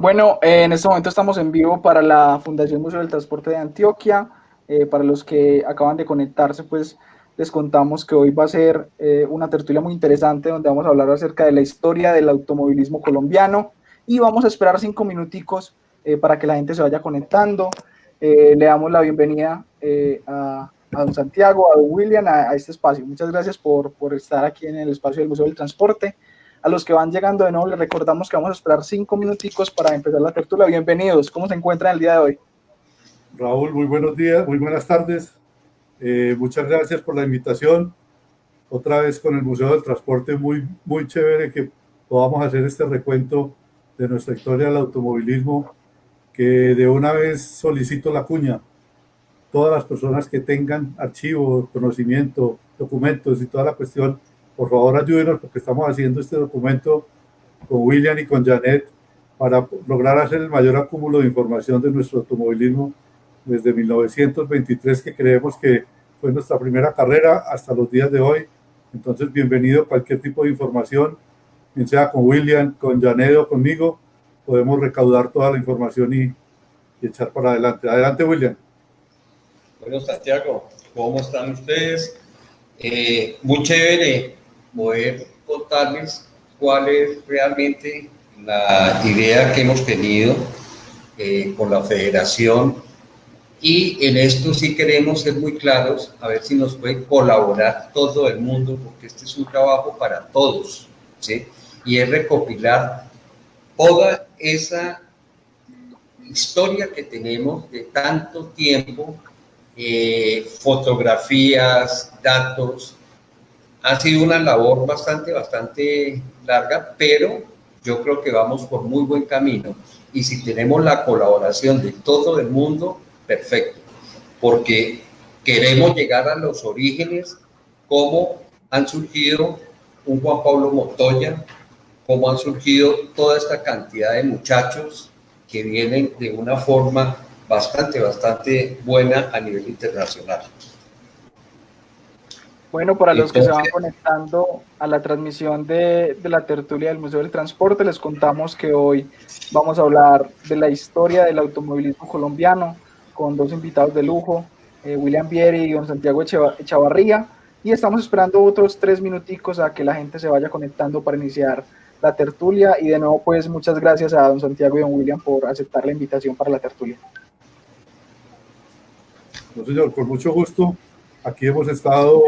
Bueno, en este momento estamos en vivo para la Fundación Museo del Transporte de Antioquia. Para los que acaban de conectarse, pues les contamos que hoy va a ser una tertulia muy interesante donde vamos a hablar acerca de la historia del automovilismo colombiano y vamos a esperar 5 minuticos para que la gente se vaya conectando. Le damos la bienvenida a don Santiago, a don William, a este espacio. Muchas gracias por estar aquí en el espacio del Museo del Transporte. A los que van llegando de nuevo, les recordamos que vamos a esperar 5 minuticos para empezar la tertulia. Bienvenidos. ¿Cómo se encuentran el día de hoy? Raúl, muy buenos días, muy buenas tardes. Muchas gracias por la invitación. Otra vez con el Museo del Transporte, muy chévere que podamos hacer este recuento de nuestra historia del automovilismo, que de una vez solicito la cuña. Todas las personas que tengan archivos, conocimiento, documentos y toda la cuestión, por favor ayúdenos porque estamos haciendo este documento con William y con Janet para lograr hacer el mayor acúmulo de información de nuestro automovilismo desde 1923, que creemos que fue nuestra primera carrera, hasta los días de hoy. Entonces, bienvenido cualquier tipo de información, bien sea con William, con Janet o conmigo, podemos recaudar toda la información y echar para adelante. Adelante, William. Bueno, Santiago, ¿cómo están ustedes? Muy chévere poder contarles cuál es realmente la idea que hemos tenido con la federación, y en esto sí queremos ser muy claros, a ver si nos puede colaborar todo el mundo, porque este es un trabajo para todos, ¿sí? Y es recopilar toda esa historia que tenemos de tanto tiempo, fotografías, datos. Ha sido una labor bastante larga, pero yo creo que vamos por muy buen camino. Y si tenemos la colaboración de todo el mundo, perfecto, porque queremos llegar a los orígenes, cómo han surgido un Juan Pablo Montoya, cómo han surgido toda esta cantidad de muchachos que vienen de una forma bastante buena a nivel internacional. Bueno, para los que se van conectando a la transmisión de la tertulia del Museo del Transporte, les contamos que hoy vamos a hablar de la historia del automovilismo colombiano con dos invitados de lujo, William Vieri y don Santiago Echavarría, y estamos esperando otros 3 minuticos a que la gente se vaya conectando para iniciar la tertulia. Y de nuevo, pues muchas gracias a don Santiago y don William por aceptar la invitación para la tertulia. No, señor, con mucho gusto. Aquí hemos estado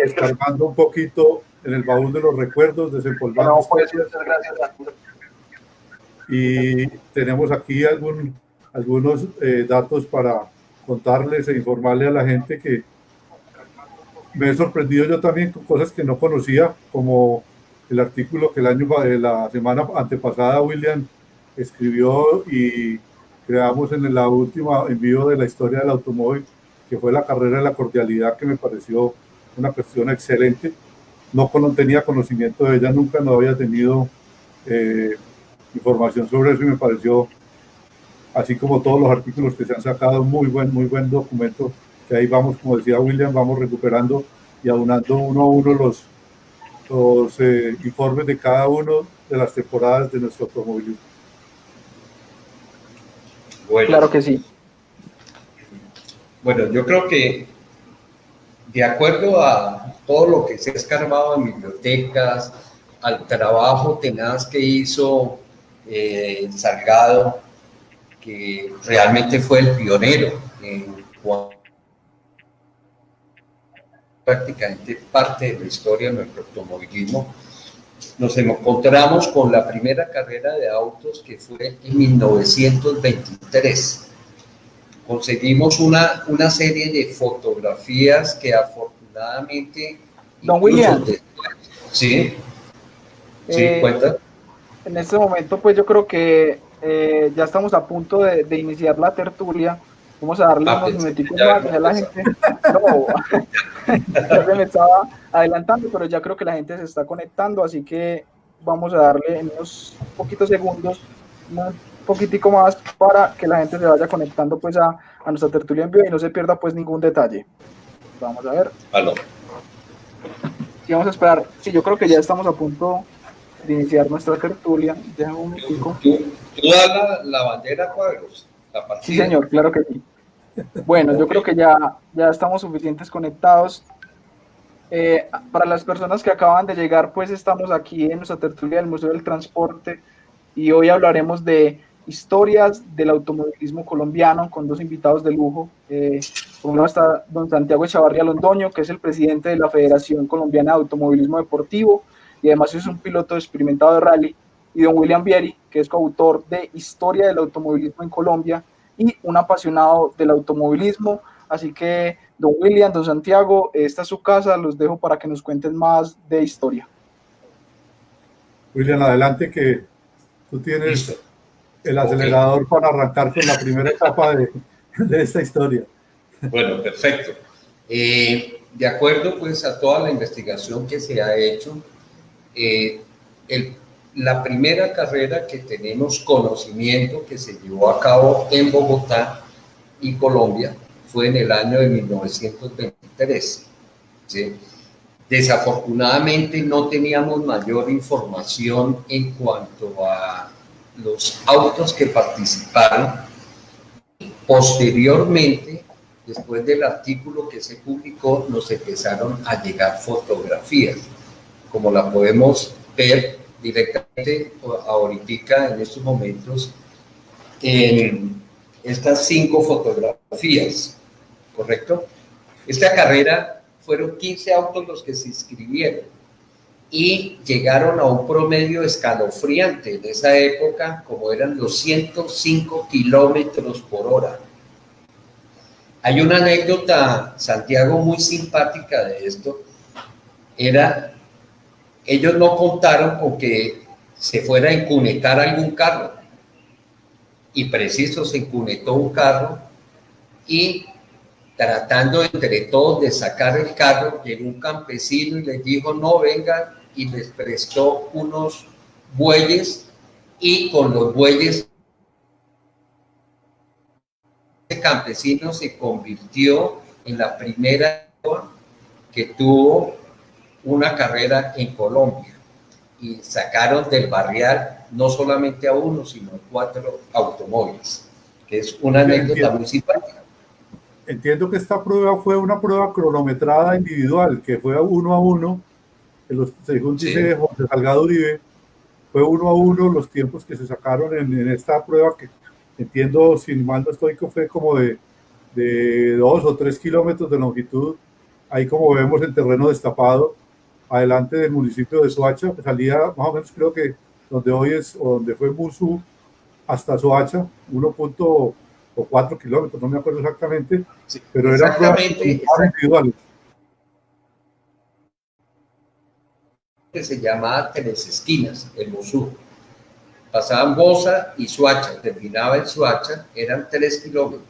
escarbando un poquito en el baúl de los recuerdos, desempolvando. No, pues muchas gracias a todos. Y tenemos aquí algunos datos para contarles e informarle a la gente, que me he sorprendido yo también con cosas que no conocía, como el artículo que la semana antepasada William escribió y creamos en la última envío de la historia del automóvil, que fue la carrera de la cordialidad, que me pareció una cuestión excelente. No tenía conocimiento de ella, nunca no había tenido información sobre eso, y me pareció, así como todos los artículos que se han sacado, muy buen documento, que ahí vamos, como decía William, vamos recuperando y aunando uno a uno los informes de cada uno de las temporadas de nuestro automovilismo. Bueno, claro que sí. Bueno, yo creo que de acuerdo a todo lo que se ha escarbado en bibliotecas, al trabajo tenaz que hizo Salgado, que realmente fue el pionero en prácticamente parte de la historia de nuestro automovilismo, nos encontramos con la primera carrera de autos, que fue en 1923. Conseguimos una serie de fotografías que afortunadamente... Don William. Sí, cuenta. En este momento, pues yo creo que ya estamos a punto de iniciar la tertulia. Vamos a darle unos minuticos más a la gente. No, ya se me estaba adelantando, pero ya creo que la gente se está conectando, así que vamos a darle en unos poquitos segundos, un poquitico más, para que la gente se vaya conectando pues a nuestra tertulia en vivo y no se pierda pues ningún detalle. Vamos a ver. Aló. Sí, vamos a esperar. Sí, yo creo que ya estamos a punto de iniciar nuestra tertulia. Déjame un momentico. Tú das la bandera, cuadros, la partida. Sí, señor, claro que sí. Bueno, yo creo que ya estamos suficientes conectados. Para las personas que acaban de llegar, pues estamos aquí en nuestra tertulia del Museo del Transporte y hoy hablaremos de historias del automovilismo colombiano con dos invitados de lujo. Por un lado está don Santiago Echavarría Londoño, que es el presidente de la Federación Colombiana de Automovilismo Deportivo y además es un piloto experimentado de rally, y don William Vieri, que es coautor de Historia del Automovilismo en Colombia y un apasionado del automovilismo. Así que, don William, don Santiago, esta es su casa, los dejo para que nos cuenten más de historia. William, adelante que tú tienes Listo. el acelerador para arrancar con la primera etapa de esta historia. Bueno, perfecto. De acuerdo pues a toda la investigación que se ha hecho, la primera carrera que tenemos conocimiento que se llevó a cabo en Bogotá y Colombia fue en el año de 1923. ¿Sí? Desafortunadamente no teníamos mayor información en cuanto a los autos que participaron. Posteriormente, después del artículo que se publicó, nos empezaron a llegar fotografías, como la podemos ver directamente ahorita en estos momentos en estas 5 fotografías, ¿correcto? Esta carrera fueron 15 autos los que se inscribieron y llegaron a un promedio escalofriante en esa época, como eran los 105 kilómetros por hora. Hay una anécdota, Santiago, muy simpática de esto. Ellos no contaron con que se fuera a encunetar algún carro. Y preciso se encunetó un carro y tratando entre todos de sacar el carro, llegó un campesino y les dijo, no, vengan, y les prestó unos bueyes y con los bueyes ese campesino se convirtió en la primera que tuvo una carrera en Colombia y sacaron del barrial no solamente a uno, sino a 4 automóviles, que es una anécdota muy simpática. Entiendo que esta prueba fue una prueba cronometrada individual, que fue 1 a 1, según dice José Salgado Uribe, fue 1 a 1 los tiempos que se sacaron en esta prueba, que entiendo, si mal no estoy, que fue como de 2 o 3 kilómetros de longitud, ahí como vemos el terreno destapado, adelante del municipio de Soacha, que salía más o menos, creo que donde hoy es, o donde fue Musú, hasta Soacha, 1.4 kilómetros, no me acuerdo exactamente, sí, pero eran pruebas individuales. Que se llamaba Tres Esquinas, el Musú. Pasaban Bosa y Soacha, terminaba en Soacha, eran 3 kilómetros,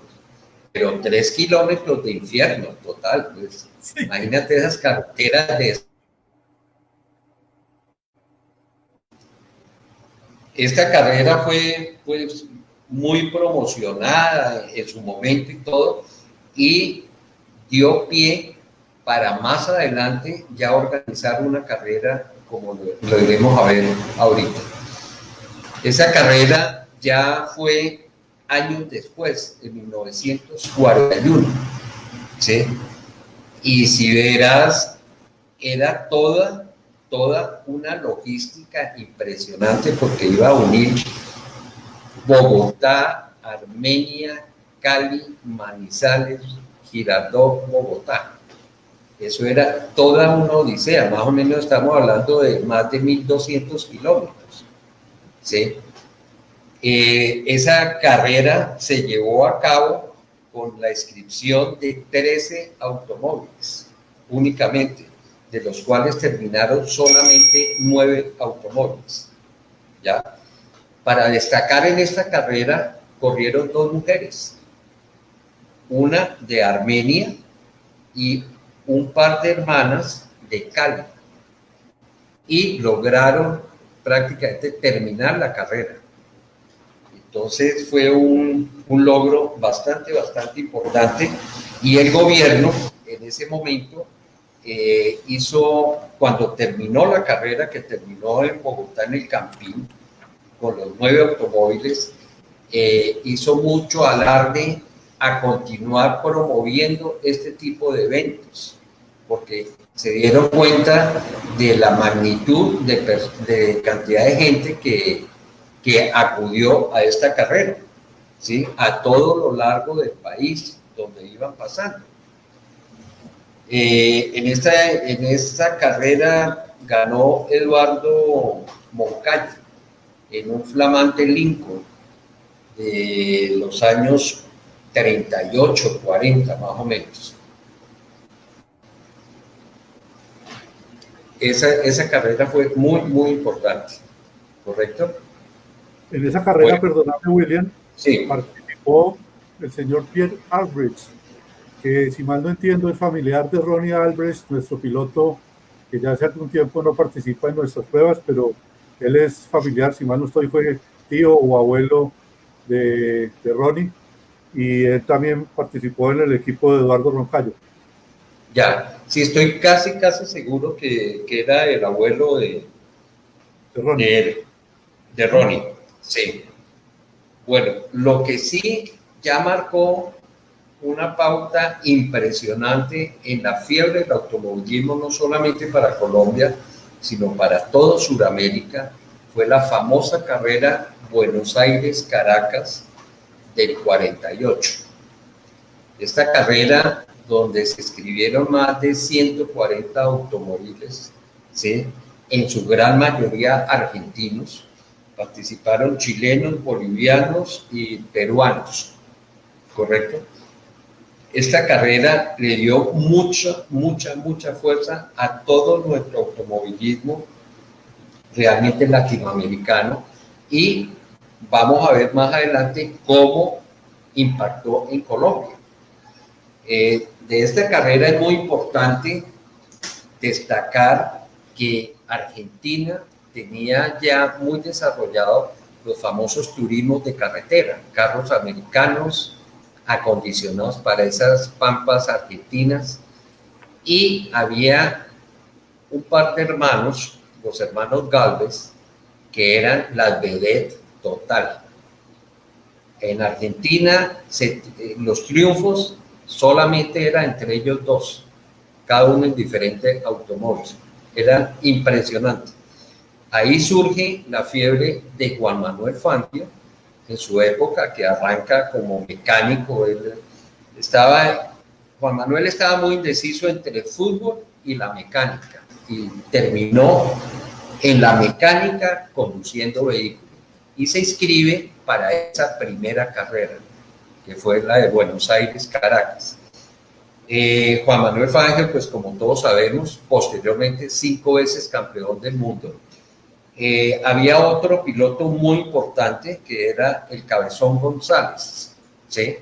pero 3 kilómetros de infierno total, pues sí. Imagínate esas carreteras de... Esta carrera fue pues muy promocionada en su momento y todo, y dio pie para más adelante ya organizar una carrera como lo iremos a ver ahorita. Esa carrera ya fue años después, en 1941, ¿sí? Y si verás, era toda una logística impresionante porque iba a unir Bogotá, Armenia, Cali, Manizales, Girardot, Bogotá. Eso era toda una odisea, más o menos estamos hablando de más de 1.200 kilómetros. ¿Sí? Esa carrera se llevó a cabo con la inscripción de 13 automóviles únicamente, de los cuales terminaron solamente 9 automóviles. ¿Ya? Para destacar en esta carrera corrieron 2 mujeres, una de Armenia y un par de hermanas de Cali, y lograron prácticamente terminar la carrera. Entonces fue un logro bastante importante, y el gobierno en ese momento cuando terminó la carrera, que terminó en Bogotá en el Campín, con los 9 automóviles, hizo mucho alarde a continuar promoviendo este tipo de eventos, porque se dieron cuenta de la magnitud de cantidad de gente que acudió a esta carrera, ¿sí? A todo lo largo del país, donde iban pasando. En esta carrera ganó Eduardo Moncayo en un flamante Lincoln de los años 38, 40 más o menos. Esa carrera fue muy, muy importante, ¿correcto? En esa carrera, Bueno, perdóname, William, sí, participó el señor Pierre Albrecht, que si mal no entiendo es familiar de Ronnie Albrecht, nuestro piloto que ya hace algún tiempo no participa en nuestras pruebas, pero él es familiar, si mal no estoy, fue tío o abuelo de Ronnie, y él también participó en el equipo de Eduardo Roncayo. ya, sí, estoy casi seguro que era el abuelo De Ronnie. de Ronnie, sí. Bueno, lo que sí ya marcó una pauta impresionante en la fiebre del automovilismo, no solamente para Colombia, sino para todo Sudamérica, fue la famosa carrera Buenos Aires-Caracas del 48. Esta carrera, donde se inscribieron más de 140 automóviles, ¿sí? En su gran mayoría argentinos, participaron chilenos, bolivianos y peruanos, ¿correcto? Esta carrera le dio mucha fuerza a todo nuestro automovilismo realmente latinoamericano, y vamos a ver más adelante cómo impactó en Colombia. De esta carrera es muy importante destacar que Argentina tenía ya muy desarrollado los famosos turismos de carretera, carros americanos acondicionados para esas pampas argentinas, y había un par de hermanos, los hermanos Galvez, que eran las vedettes total. En Argentina los triunfos solamente eran entre ellos dos, cada uno en diferentes automóviles. Era impresionante. Ahí surge la fiebre de Juan Manuel Fangio, en su época, que arranca como mecánico. Juan Manuel estaba muy indeciso entre el fútbol y la mecánica, y terminó en la mecánica conduciendo vehículos, y se inscribe para esa primera carrera, que fue la de Buenos Aires-Caracas. Juan Manuel Fangio, pues como todos sabemos, posteriormente 5 veces campeón del mundo. Había otro piloto muy importante que era el Cabezón González, ¿sí?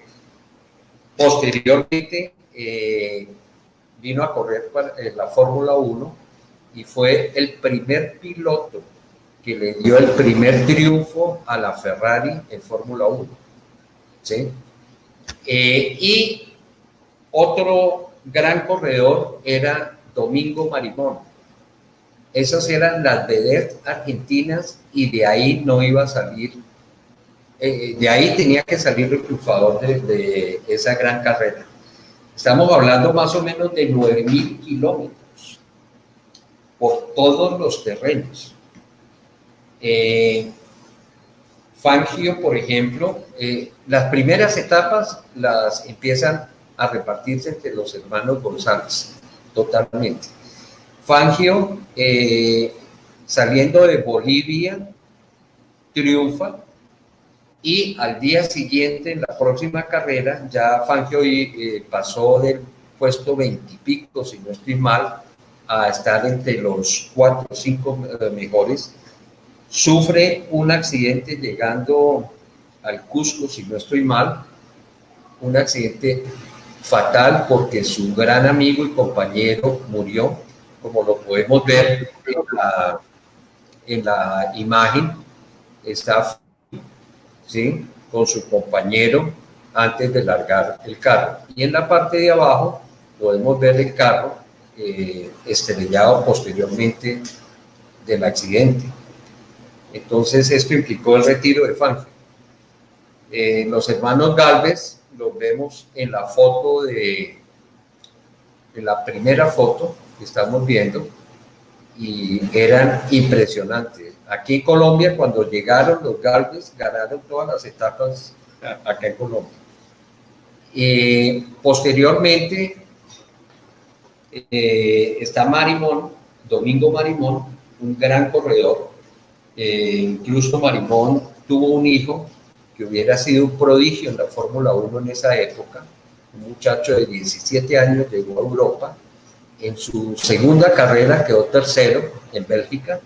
Posteriormente vino a correr para la Fórmula 1 y fue el primer piloto que le dio el primer triunfo a la Ferrari en Fórmula 1, ¿sí? Y otro gran corredor era Domingo Marimón. Esas eran las vedettes argentinas, y de ahí no iba a salir, de ahí tenía que salir el triunfador de esa gran carrera. Estamos hablando más o menos de 9.000 kilómetros por todos los terrenos. Fangio, por ejemplo, las primeras etapas las empiezan a repartirse entre los hermanos González, totalmente. Fangio, saliendo de Bolivia, triunfa, y al día siguiente, en la próxima carrera, ya Fangio pasó del puesto 20 y pico, si no estoy mal, a estar entre los 4 o 5 mejores. Sufre un accidente llegando al Cusco, si no estoy mal, un accidente fatal, porque su gran amigo y compañero murió, como lo podemos ver en la imagen. Está, ¿sí?, con su compañero antes de largar el carro, y en la parte de abajo podemos ver el carro estrellado posteriormente del accidente. Entonces esto implicó el retiro de Fanfe. Los hermanos Gálvez los vemos en la foto en la primera foto que estamos viendo, y eran impresionantes. Aquí en Colombia, cuando llegaron los Gálvez, ganaron todas las etapas acá en Colombia. Posteriormente está Marimón, Domingo Marimón, un gran corredor. Incluso Marimón tuvo un hijo que hubiera sido un prodigio en la Fórmula 1 en esa época. Un muchacho de 17 años llegó a Europa. En su segunda carrera quedó tercero en Bélgica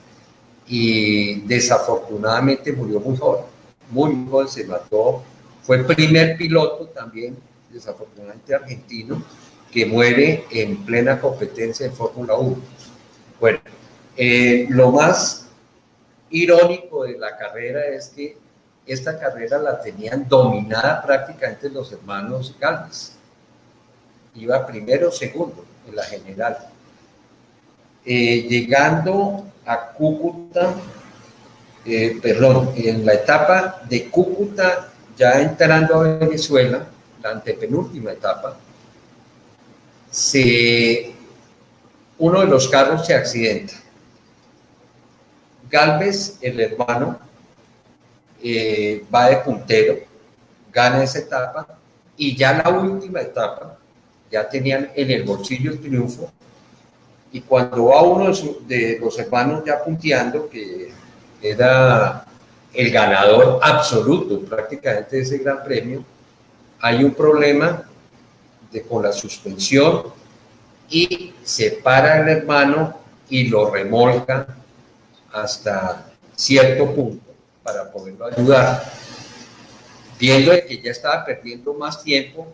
y desafortunadamente murió muy joven. Muy joven, se mató. Fue el primer piloto también, desafortunadamente argentino, que muere en plena competencia en Fórmula 1. Bueno, lo más irónico de la carrera es que esta carrera la tenían dominada prácticamente los hermanos Gálvez. Iba primero o segundo en la general. Llegando a Cúcuta, en la etapa de Cúcuta, ya entrando a Venezuela, la antepenúltima etapa, uno de los carros se accidenta. Gálvez, el hermano, va de puntero, gana esa etapa, y ya la última etapa, ya tenían en el bolsillo el triunfo, y cuando va uno de los hermanos ya punteando, que era el ganador absoluto prácticamente de ese gran premio, hay un problema con la suspensión y se para el hermano y lo remolca hasta cierto punto para poderlo ayudar. Viendo que ya estaba perdiendo más tiempo,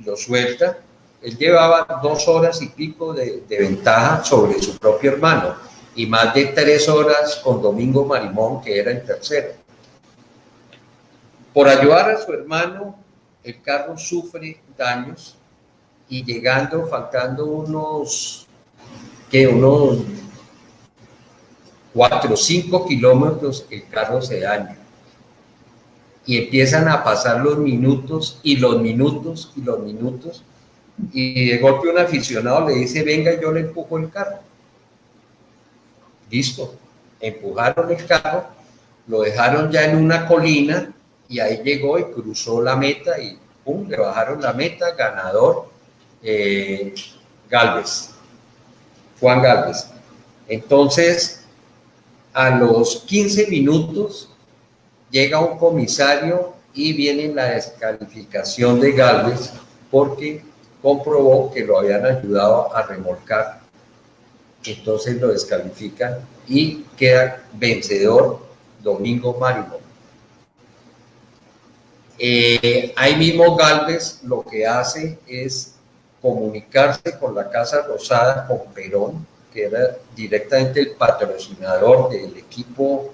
lo suelta. Él llevaba 2 horas y pico de ventaja sobre su propio hermano y más de 3 horas con Domingo Marimón, que era el tercero. Por ayudar a su hermano, el carro sufre daños y faltando unos 4 o 5 kilómetros, el carro se daña. Y empiezan a pasar los minutos y los minutos y los minutos. Y de golpe un aficionado le dice: venga, yo le empujo el carro. Listo. Empujaron el carro, lo dejaron ya en una colina y ahí llegó y cruzó la meta y ¡pum!, le bajaron la meta, ganador Gálvez, Juan Gálvez. Entonces, a los 15 minutos llega un comisario y viene la descalificación de Gálvez porque comprobó que lo habían ayudado a remolcar. Entonces lo descalifican y queda vencedor Domingo Marimón. Ahí mismo Gálvez lo que hace es comunicarse con la Casa Rosada, con Perón, que era directamente el patrocinador del equipo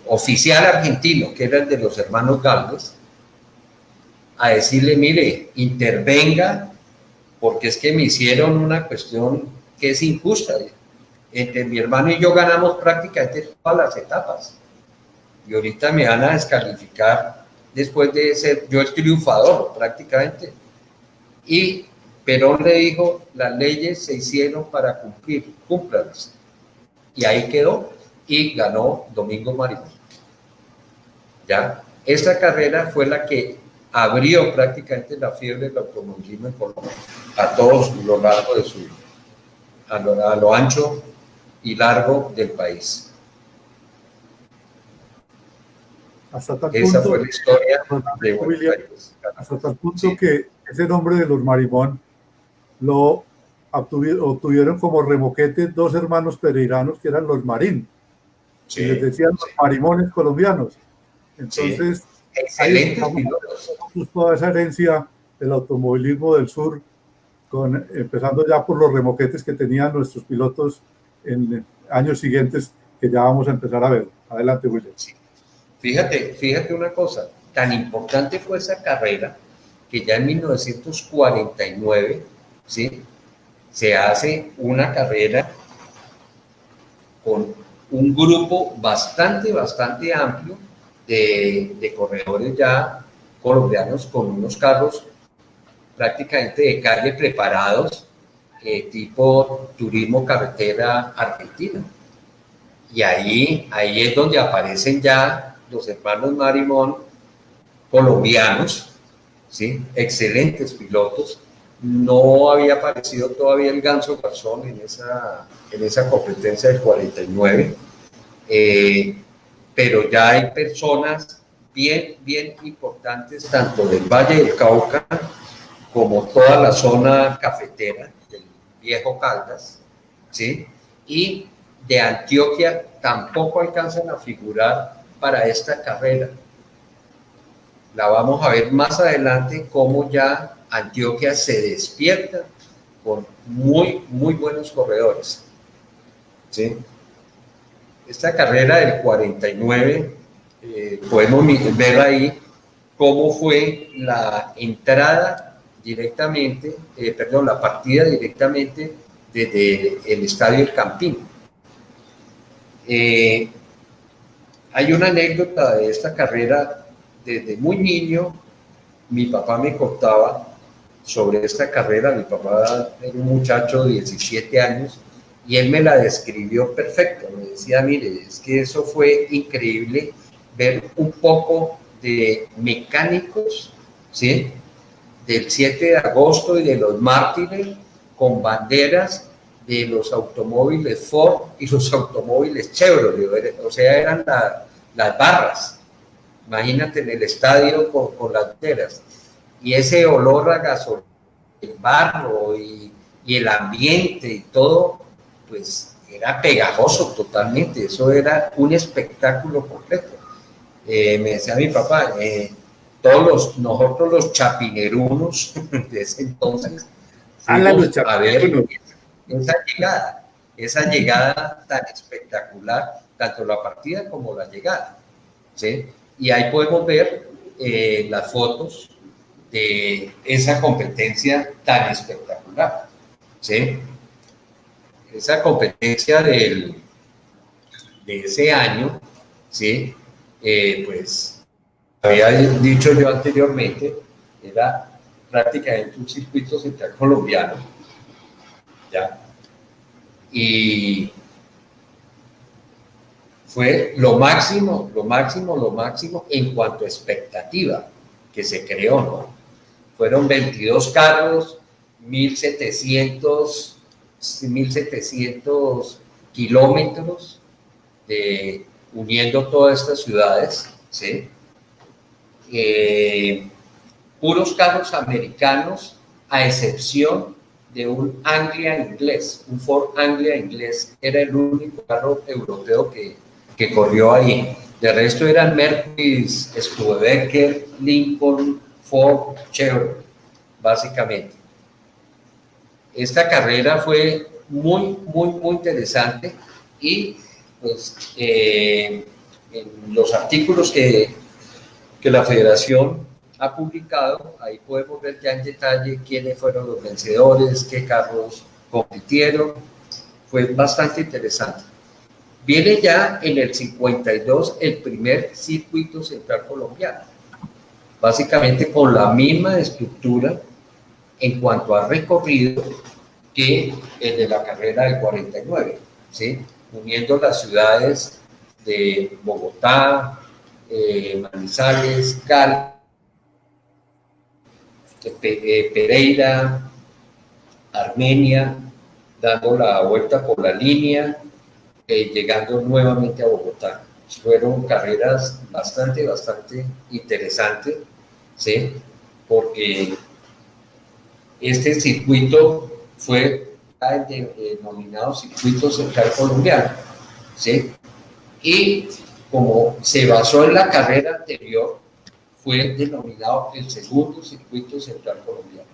oficial argentino, que era el de los hermanos Gálvez, a decirle: mire, intervenga, porque es que me hicieron una cuestión que es injusta. Entre mi hermano y yo ganamos prácticamente todas las etapas, y ahorita me van a descalificar después de ser yo el triunfador prácticamente. Y Perón le dijo: las leyes se hicieron para cumplir, cúmplalas. Y ahí quedó, y ganó Domingo Marimón. Ya, esta carrera fue la que abrió prácticamente la fiebre del automovilismo en Colombia, a todos lo largo de a lo ancho y largo del país. Hasta tal Esa punto, fue la historia de William, hasta tal punto que ese nombre de los Marimón lo obtuvieron como remoquete 2 hermanos pereiranos que eran los Marín, y les decían los Marimones colombianos. Entonces, excelentes pilotos. Toda esa herencia del automovilismo del sur, empezando ya por los remoquetes que tenían nuestros pilotos en años siguientes, que ya vamos a empezar a ver. Adelante, William. Sí. Fíjate una cosa, tan importante fue esa carrera que ya en 1949, ¿sí?, se hace una carrera con un grupo bastante amplio de corredores ya colombianos con unos carros prácticamente de calle preparados, tipo turismo carretera argentina. Y ahí es donde aparecen ya los hermanos Marimón, colombianos, ¿sí? Excelentes pilotos. No había aparecido todavía el Ganso Garzón en esa competencia del 49, pero ya hay personas bien importantes, tanto del Valle del Cauca como toda la zona cafetera del viejo Caldas, ¿sí? Y de Antioquia tampoco alcanzan a figurar para esta carrera. La vamos a ver más adelante cómo ya Antioquia se despierta con muy buenos corredores, ¿sí? Esta carrera del 49, podemos ver ahí cómo fue la entrada directamente, la partida directamente desde el Estadio El Campín. Hay una anécdota de esta carrera. Desde muy niño, mi papá me contaba sobre esta carrera. Mi papá era un muchacho de 17 años y él me la describió perfecto. Me decía, mire, es que eso fue increíble ver un poco de mecánicos, ¿sí? Del 7 de agosto y de los mártires con banderas de los automóviles Ford y los automóviles Chevrolet, o sea, eran las barras. Imagínate en el estadio con las banderas. Y ese olor a gasolina, el barro y el ambiente y todo, pues era pegajoso totalmente. Eso era un espectáculo completo. Me decía mi papá, nosotros los chapinerunos de ese entonces, fuimos a ver esa llegada tan espectacular, tanto la partida como la llegada, ¿sí? Y ahí podemos ver las fotos de esa competencia tan espectacular, ¿sí? Esa competencia de ese año, ¿sí? Pues había dicho yo anteriormente, era prácticamente un circuito central colombiano, ¿ya? Y fue lo máximo en cuanto a expectativa que se creó, ¿no? Fueron 22 carros, 1.700 kilómetros uniendo todas estas ciudades, ¿sí? Puros carros americanos, a excepción de un Anglia inglés, un Ford Anglia inglés, era el único carro europeo que corrió ahí. De resto eran Mercury, Studebaker, Lincoln, Ford, Chevrolet, básicamente. Esta carrera fue muy interesante y pues en los artículos que la federación ha publicado, ahí podemos ver ya en detalle quiénes fueron los vencedores, qué carros compitieron. Fue bastante interesante. Viene ya en el 52 el primer circuito central colombiano, básicamente con la misma estructura en cuanto a recorrido que el de la carrera del 49, ¿sí? Uniendo las ciudades de Bogotá, Manizales, Cali, Pereira, Armenia, dando la vuelta por la línea, llegando nuevamente a Bogotá. Fueron carreras bastante interesantes, ¿sí? Porque este circuito fue denominado Circuito Central Colombiano, ¿sí? Y como se basó en la carrera anterior, fue denominado el segundo Circuito Central Colombiano,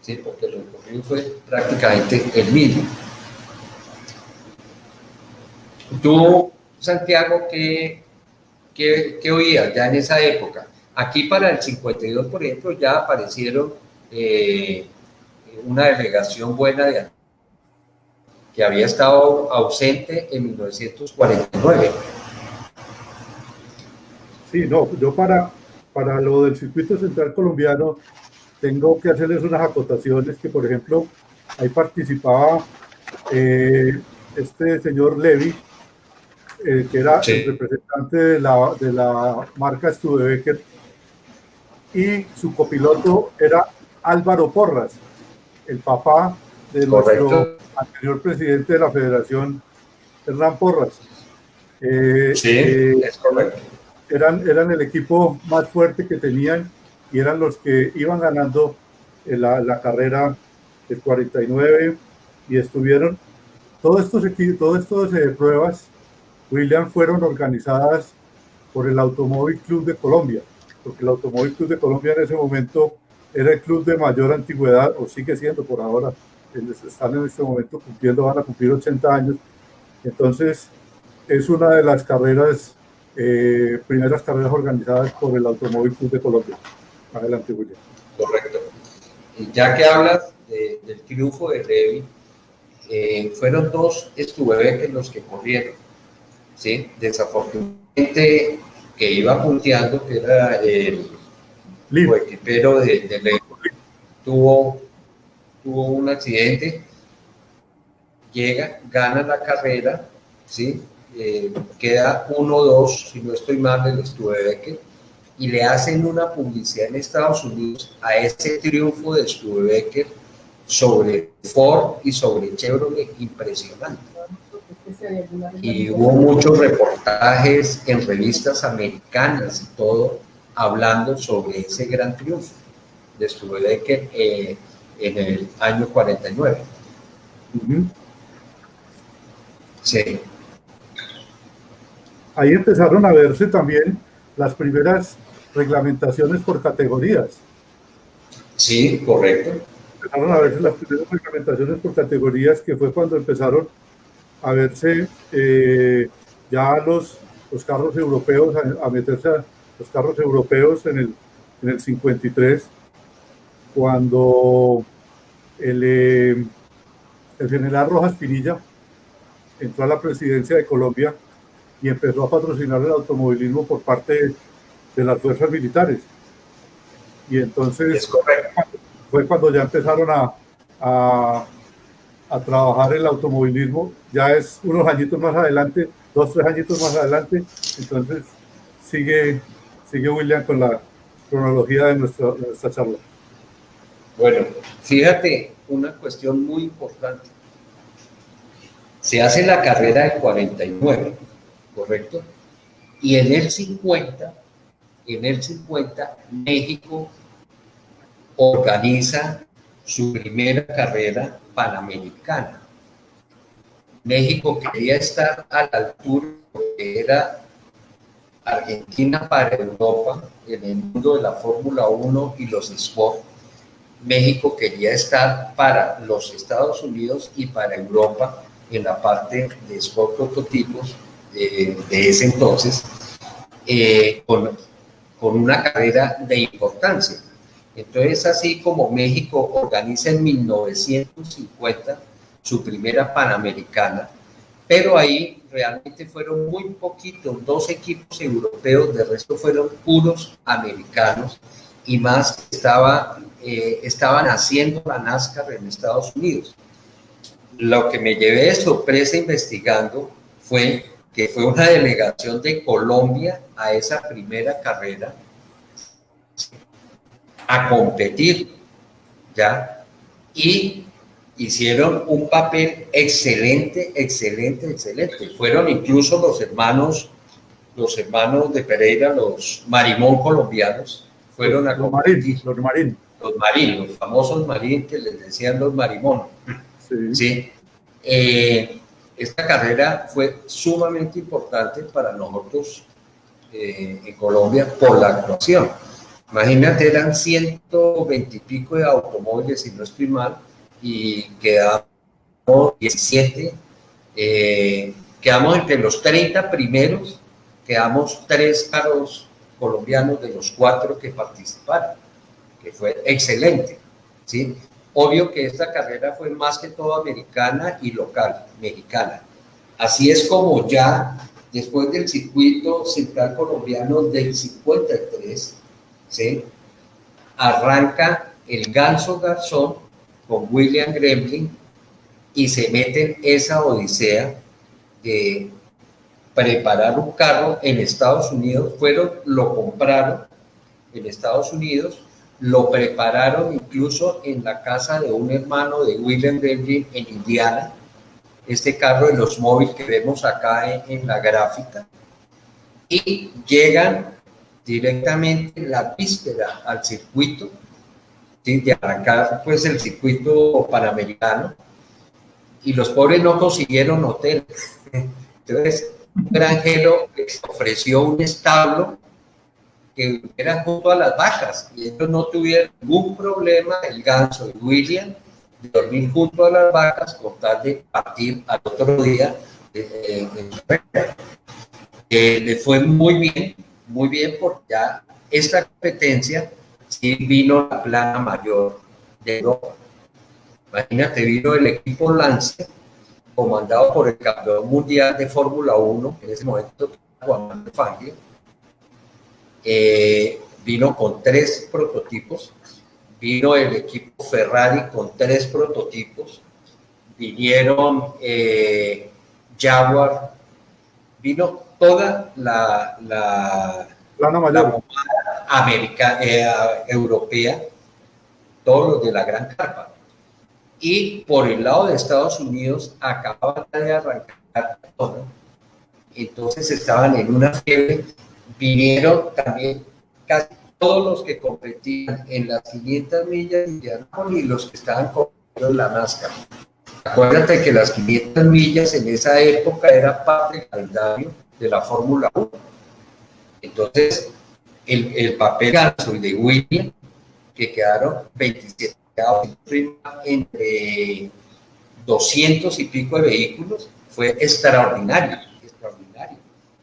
¿sí? Porque el recorrido fue prácticamente el mismo. Tú, Santiago, ¿qué oías ya en esa época? Aquí para el 52, por ejemplo, ya aparecieron una delegación buena de que había estado ausente en 1949. Sí, no, yo para lo del circuito central colombiano tengo que hacerles unas acotaciones que, por ejemplo, ahí participaba este señor Levy, que era el Sí, representante de la marca Studebaker, y su copiloto era Álvaro Porras, el papá de nuestro correcto. anterior presidente de la federación, Hernán Porras. Sí, es correcto. Eran el equipo más fuerte que tenían y eran los que iban ganando la carrera del 49 y estuvieron, todas estas pruebas, William, fueron organizadas por el Automóvil Club de Colombia, porque el Automóvil Club de Colombia en ese momento era el club de mayor antigüedad, o sigue siendo por ahora, están en este momento cumpliendo, van a cumplir 80 años, entonces es una de las carreras, primeras carreras organizadas por el Automóvil Club de Colombia. Adelante, William. Correcto. Y ya que hablas del triunfo de Levi, fueron dos Studebaker los que corrieron, ¿sí? Desafortunadamente, que iba punteando, que era el Liv. coequipero de Levi, tuvo un accidente, llega, gana la carrera, ¿sí? Queda 1-2, si no estoy mal, del Studebaker, y le hacen una publicidad en Estados Unidos a ese triunfo de Studebaker sobre Ford y sobre Chevrolet impresionante. Y hubo muchos reportajes en revistas americanas y todo hablando sobre ese gran triunfo de Studebaker en el año 49. Sí. Ahí empezaron a verse también las primeras reglamentaciones por categorías. Sí, correcto. Empezaron a verse las primeras reglamentaciones por categorías, que fue cuando empezaron a verse ya los carros europeos, a meterse a los carros europeos en el 53, cuando el general Rojas Pinilla entró a la presidencia de Colombia y empezó a patrocinar el automovilismo por parte de las fuerzas militares. Y entonces fue cuando ya empezaron a trabajar el automovilismo, ya es unos añitos más adelante, 2-3 añitos más adelante, entonces sigue William con la cronología de nuestra charla. Bueno, fíjate, una cuestión muy importante. Se hace la carrera del 49, ¿correcto? Y en el 50, México organiza su primera carrera panamericana. México quería estar a la altura porque era Argentina para Europa, en el mundo de la Fórmula 1 y los Sport. México quería estar para los Estados Unidos y para Europa en la parte de Sport prototipos de ese entonces, con una carrera de importancia. Entonces, así como México organiza en 1950 su primera Panamericana, pero ahí realmente fueron muy poquitos, 2 equipos europeos, de resto fueron puros americanos, y más estaban haciendo la NASCAR en Estados Unidos. Lo que me llevé de sorpresa investigando fue que fue una delegación de Colombia a esa primera carrera a competir, ¿ya? Y hicieron un papel excelente. Fueron incluso los hermanos de Pereira, los Marimón colombianos, fueron a competir. Los Marín. Los famosos Marín, que les decían los Marimón. Sí. ¿Sí? Esta carrera fue sumamente importante para nosotros en Colombia por la actuación. Imagínate, eran 120 y pico de automóviles, si no estoy mal, y quedamos 17, quedamos entre los 30 primeros, quedamos 3 carros colombianos de los 4 que participaron, que fue excelente, ¿sí? obvio que esta carrera fue más que todo americana y local, mexicana. Así es como ya después del circuito central colombiano del 53, ¿sí?, arranca el Ganso Garzón con William Gremlin y se meten esa odisea de preparar un carro en Estados Unidos. Lo compraron en Estados Unidos, lo prepararon incluso en la casa de un hermano de William Gremlin en Indiana, este carro de los móviles que vemos acá en la gráfica, y llegan directamente la víspera al circuito, ¿sí?, de arrancar pues el circuito panamericano, y los pobres no consiguieron hotel. Entonces un granjero les ofreció un establo que era junto a las vacas, y ellos no tuvieron ningún problema, el Ganso y William, de dormir junto a las vacas con tal de partir al otro día. Le fue muy bien, porque ya esta competencia sí vino la plana mayor de Europa. Imagínate, vino el equipo Lance, comandado por el campeón mundial de Fórmula 1, en ese momento Juan Manuel Fangio. Vino con 3 prototipos, vino el equipo Ferrari con 3 prototipos, vinieron Jaguar, vino toda la europea, todos los de la Gran Carpa. Y por el lado de Estados Unidos acababan de arrancar todo, entonces estaban en una fiebre. Vinieron también casi todos los que competían en las 500 millas de Indianápolis y los que estaban compitiendo en la NASCAR. Acuérdate que las 500 millas en esa época era parte del calendario de la Fórmula 1. Entonces, el papel Ganso y de William, que quedaron 27 entre 200 y pico de vehículos, fue extraordinario,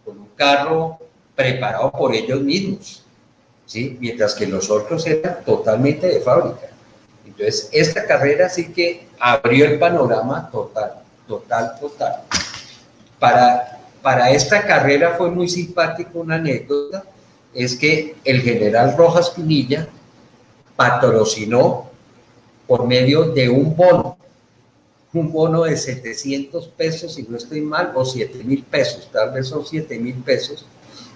con un carro preparado por ellos mismos, ¿sí?, mientras que los otros eran totalmente de fábrica. Entonces, esta carrera sí que abrió el panorama total. Para esta carrera fue muy simpático una anécdota, es que el general Rojas Pinilla patrocinó por medio de un bono de 700 pesos, si no estoy mal, o 7,000 pesos, tal vez son 7,000 pesos,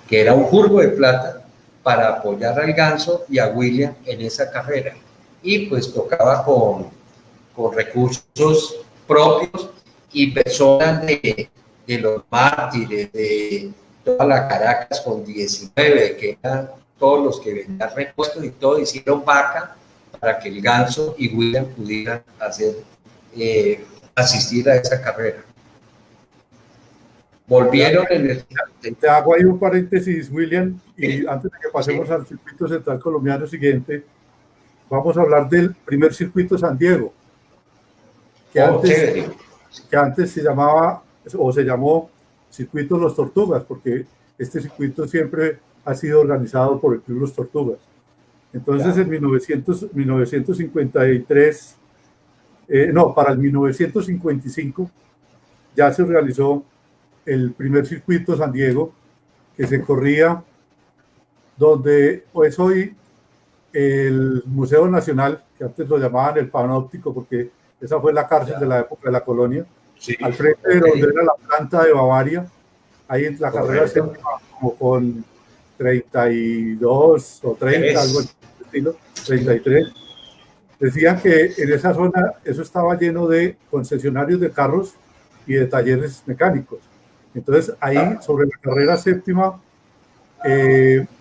que era un jurgo de plata para apoyar al Ganso y a William en esa carrera. Y pues tocaba con recursos propios y personas de los mártires, de toda la Caracas con 19, que eran todos los que vendían repuestos y todo, hicieron vaca para que el Ganso y William pudieran asistir a esa carrera. Volvieron en el... Te hago ahí un paréntesis, William, y antes de que pasemos al circuito central colombiano siguiente, vamos a hablar del primer circuito San Diego, que antes se llamaba, o se llamó Circuito Los Tortugas, porque este circuito siempre ha sido organizado por el Club Los Tortugas. Entonces, en 1953, para el 1955, ya se realizó el primer circuito San Diego, que se corría donde pues hoy el Museo Nacional, que antes lo llamaban el Panóptico, porque esa fue la cárcel de la época de la colonia, sí, al frente de donde era la planta de Bavaria, ahí en la carrera séptima, como con 32 o 30, algo así, estilo, 33. Decían que en esa zona eso estaba lleno de concesionarios de carros y de talleres mecánicos. Entonces ahí sobre la carrera séptima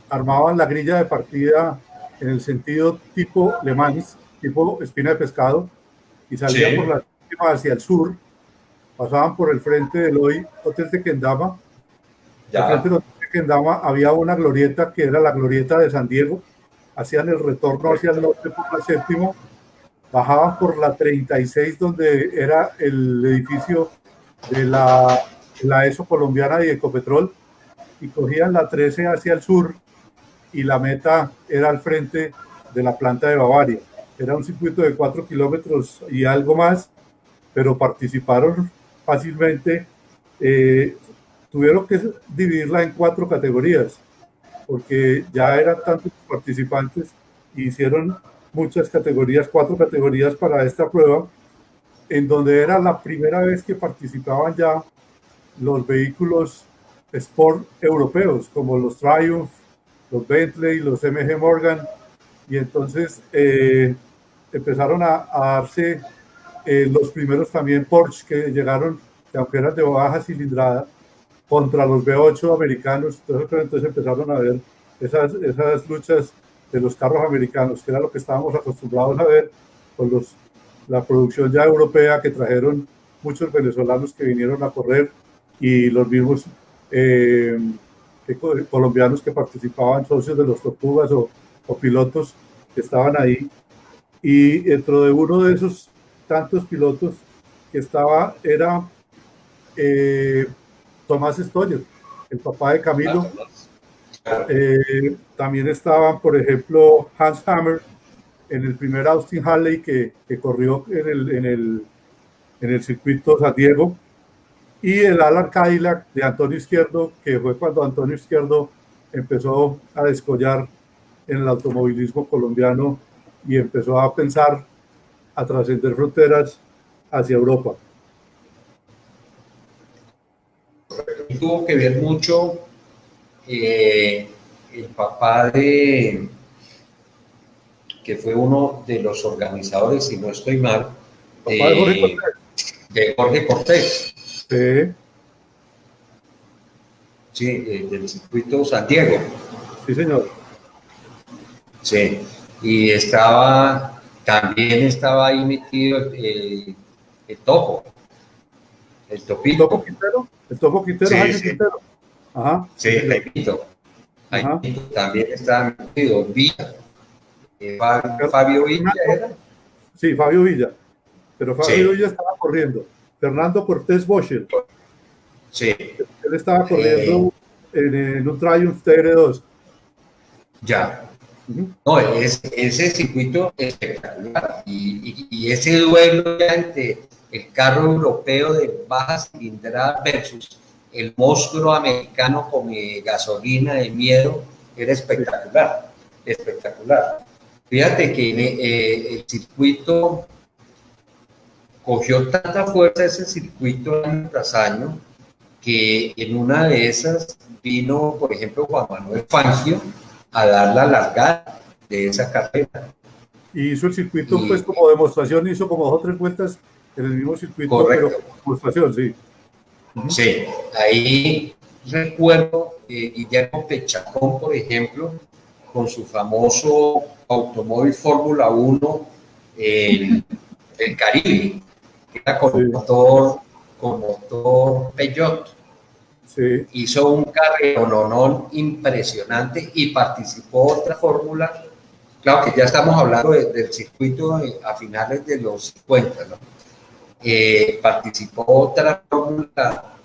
armaban la grilla de partida en el sentido tipo Le Mans, tipo espina de pescado, y salían por la séptima hacia el sur, pasaban por el frente del hoy Hotel Tequendama. Al frente del Hotel Tequendama había una glorieta que era la glorieta de San Diego, hacían el retorno hacia el norte por la séptima, bajaban por la 36 donde era el edificio de la ESO colombiana y Ecopetrol, y cogían la 13 hacia el sur y la meta era al frente de la planta de Bavaria. era un circuito de 4 kilómetros y algo más, pero participaron fácilmente. Tuvieron que dividirla en 4 categorías, porque ya eran tantos participantes y hicieron muchas categorías, 4 categorías para esta prueba, en donde era la primera vez que participaban ya los vehículos Sport europeos, como los Triumph, los Bentley, los MG Morgan, y entonces empezaron a darse los primeros también Porsche que llegaron, que aunque eran de baja cilindrada, contra los V8 americanos. Entonces empezaron a ver esas luchas de los carros americanos, que era lo que estábamos acostumbrados a ver con la producción ya europea que trajeron muchos venezolanos que vinieron a correr y los mismos colombianos que participaban, socios de los Tortugas o pilotos que estaban ahí. Y dentro de uno de esos tantos pilotos que estaba era Tomás Stoller, el papá de Camilo. También estaban, por ejemplo, Hans Hammer en el primer Austin Harley que corrió en el circuito San Diego, y el Alan Cadillac de Antonio Izquierdo, que fue cuando Antonio Izquierdo empezó a descollar en el automovilismo colombiano y empezó a pensar a trascender fronteras hacia Europa. Tuvo que ver mucho el papá que fue uno de los organizadores, si no estoy mal, de Jorge Cortés. Sí, del circuito San Diego. Sí, señor. Sí, y también estaba ahí metido el Topo, el Topito. ¿El Topo Quintero? El Topo Quintero, sí, Jaime sí. Quintero. Ajá. Sí, Jaimito. Jaimito también estaba metido. Villa. Fabio Villa era. Sí, Fabio Villa. Pero Fabio Villa estaba corriendo. Fernando Cortés Boschel. Sí. Él estaba corriendo en un Triumph TR2. Ya. No, ese circuito espectacular. Y ese duelo entre el carro europeo de baja cilindrada versus el monstruo americano con gasolina de miedo era espectacular. Espectacular. Fíjate que el circuito cogió tanta fuerza, ese circuito año tras año, que en una de esas vino, por ejemplo, Juan Manuel Fangio a dar la largada de esa carrera. Y hizo el circuito, pues como demostración, hizo como 2 o 3 vueltas en el mismo circuito, correcto. Pero como demostración, sí. Sí, ahí recuerdo Guillermo Pechacón, por ejemplo, con su famoso automóvil Fórmula 1, el Caribe, que era con motor Peugeot. Sí. Hizo un carrerón impresionante y participó otra fórmula. Claro que ya estamos hablando del circuito a finales de los 50, ¿no? Participó otra fórmula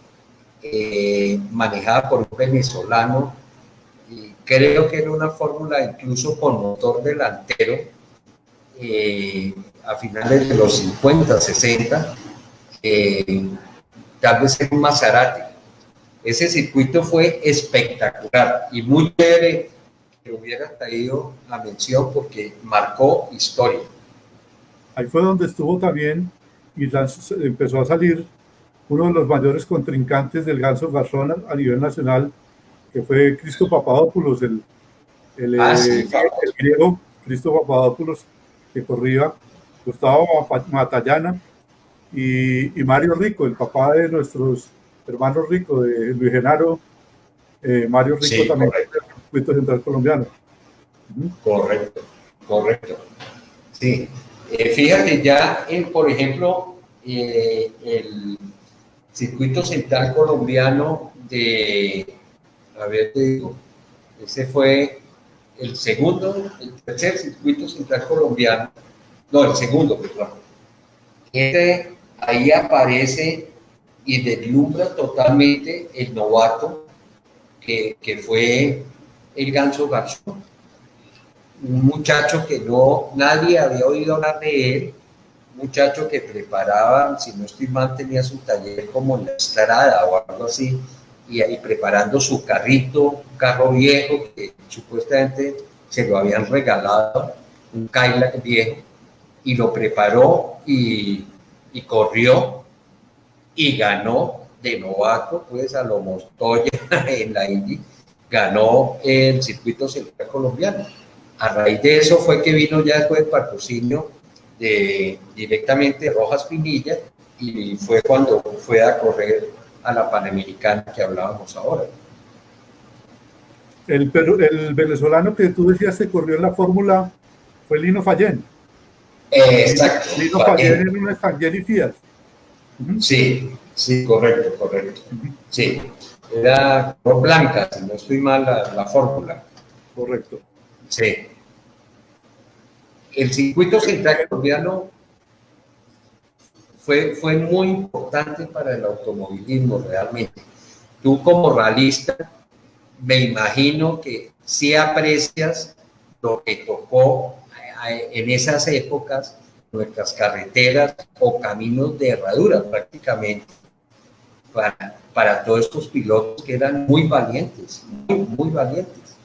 manejada por un venezolano, y creo que era una fórmula incluso con motor delantero, a finales de los 50, 60, tal vez en Maserati. Ese circuito fue espectacular y muy chévere que hubiera traído la mención porque marcó historia. Ahí fue donde estuvo también y empezó a salir uno de los mayores contrincantes del Ganso Garzón a nivel nacional, que fue Cristo Papadopoulos, el griego Cristo Papadopoulos, que corría, Gustavo Matallana y Mario Rico, el papá de nuestros hermanos Rico, de Luis Genaro, Mario Rico, sí, también del circuito central colombiano. Correcto. Sí, fíjate ya por ejemplo, el circuito central colombiano a ver, te digo, ese fue el tercer circuito central colombiano, no, el segundo, perdón. Ahí aparece y deslumbra totalmente el novato que fue el Ganso Garzón. un muchacho que nadie había oído hablar de él, un muchacho que preparaba, si no estoy mal, tenía su taller como en la Estrada o algo así, y ahí preparando su carrito, un carro viejo que supuestamente se lo habían regalado, un Cadillac viejo, y lo preparó y corrió y ganó de novato, pues a lo Montoya en la Indy, ganó el circuito central colombiano. A raíz de eso fue que vino ya después el patrocinio directamente de Rojas Pinilla, y fue cuando fue a correr a la Panamericana que hablábamos ahora. El venezolano que tú decías que corrió en la Fórmula fue Lino Fallén. Exacto. Lino Fallén en una Stangeli Fiat. Sí, sí, correcto. Sí, era blanca, si no estoy mal, la fórmula. Correcto. Sí. El circuito central colombiano fue muy importante para el automovilismo realmente. Tú como ralista, me imagino que sí aprecias lo que tocó en esas épocas nuestras carreteras o caminos de herradura prácticamente para todos estos pilotos que eran muy valientes, muy valientes.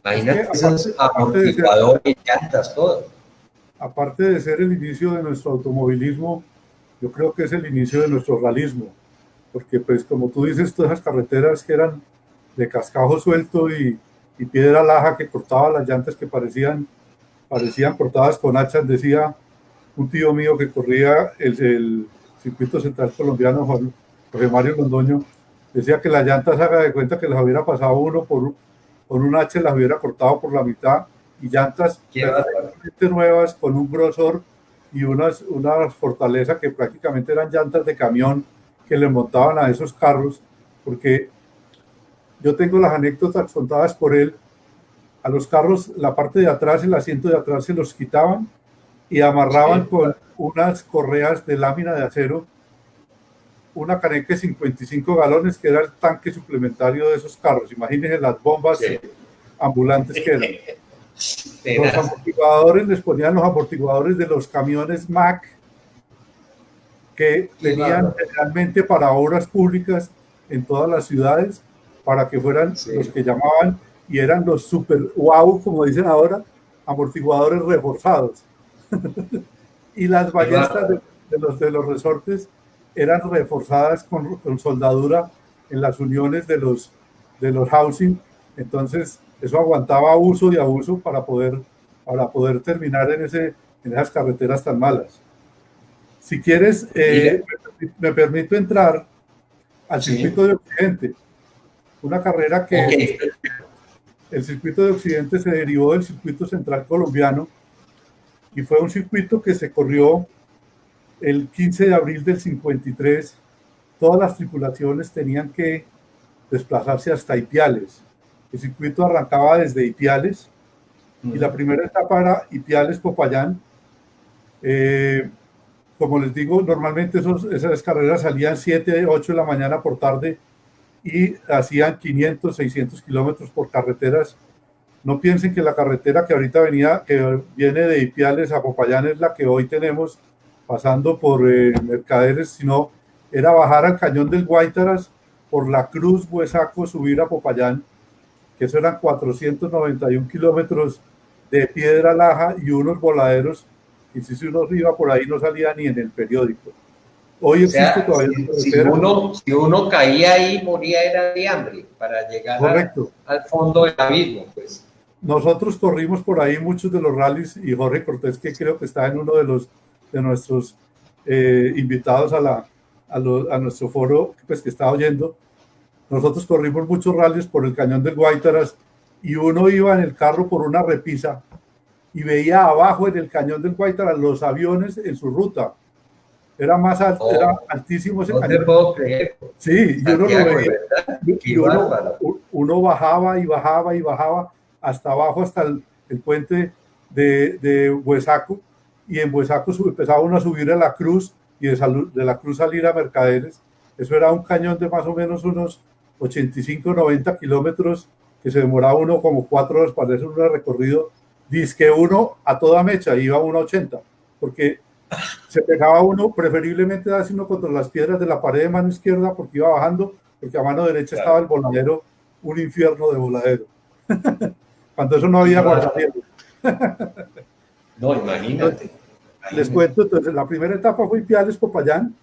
Imagínate esos amortiguadores, llantas, todo. Aparte de ser el inicio de nuestro automovilismo, yo creo que es el inicio de nuestro ralismo, porque pues como tú dices, todas esas carreteras que eran de cascajo suelto y piedra laja que cortaba las llantas que parecían cortadas con hachas. Decía un tío mío que corría el circuito central colombiano, Jorge Mario Londoño, decía que las llantas, haga de cuenta que las hubiera pasado uno con un hacha, las hubiera cortado por la mitad, y llantas perfectamente nuevas con un grosor y una fortaleza que prácticamente eran llantas de camión que le montaban a esos carros, porque yo tengo las anécdotas contadas por él. A los carros, la parte de atrás, el asiento de atrás, se los quitaban y amarraban con unas correas de lámina de acero una caneca de 55 galones, que era el tanque suplementario de esos carros. Imagínense las bombas ambulantes que eran. Los amortiguadores, les ponían los amortiguadores de los camiones Mack, que tenían generalmente para obras públicas en todas las ciudades, para que fueran los que llamaban, y eran los super wow, como dicen ahora, amortiguadores reforzados. Y las ballestas de los resortes eran reforzadas con soldadura en las uniones de los housing. Entonces eso aguantaba uso y abuso para poder terminar en esas carreteras tan malas. Si quieres, me permito entrar al circuito de Occidente, una carrera que el circuito de Occidente se derivó del circuito central colombiano, y fue un circuito que se corrió el 15 de abril del 53. Todas las tripulaciones tenían que desplazarse hasta Ipiales. El circuito arrancaba desde Ipiales, y la primera etapa era Ipiales-Popayán. Como les digo, normalmente esas carreras salían 7, 8 de la mañana por tarde, y hacían 500, 600 kilómetros por carreteras. No piensen que la carretera que ahorita que viene de Ipiales a Popayán es la que hoy tenemos, pasando por Mercaderes, sino era bajar al Cañón del Guáitaras, por La Cruz, Huesaco, subir a Popayán, que eso eran 491 kilómetros de piedra laja y unos voladeros, y si uno iba por ahí no salía ni en el periódico. Hoy existe todavía. Si uno caía ahí, moría era de hambre para llegar al fondo del abismo, pues. Nosotros corrimos por ahí muchos de los rallies, y Jorge Cortés, que creo que está en uno de nuestros invitados a nuestro foro, pues, que está oyendo. Nosotros corrimos muchos rallies por el Cañón del Guáitaras, y uno iba en el carro por una repisa y veía abajo en el Cañón del Guáitaras los aviones en su ruta. Era más alto, era altísimo ese cañón. Sí, y uno lo veía, y uno bajaba y bajaba y bajaba hasta abajo, hasta el puente de Huesaco, y en Huesaco empezaba uno a subir a La Cruz, y de La Cruz salir a Mercaderes. Eso era un cañón de más o menos unos 85, 90 kilómetros, que se demoraba uno como 4 horas para hacer un recorrido Dizque uno a toda mecha, iba a 1.80, porque se pegaba uno, preferiblemente darse uno contra las piedras de la pared de mano izquierda, porque iba bajando, porque a mano derecha estaba el voladero, un infierno de voladero. Cuando eso no había guardavidas. No, imagínate. Les cuento, entonces, la primera etapa fue Ipiales-Popayán,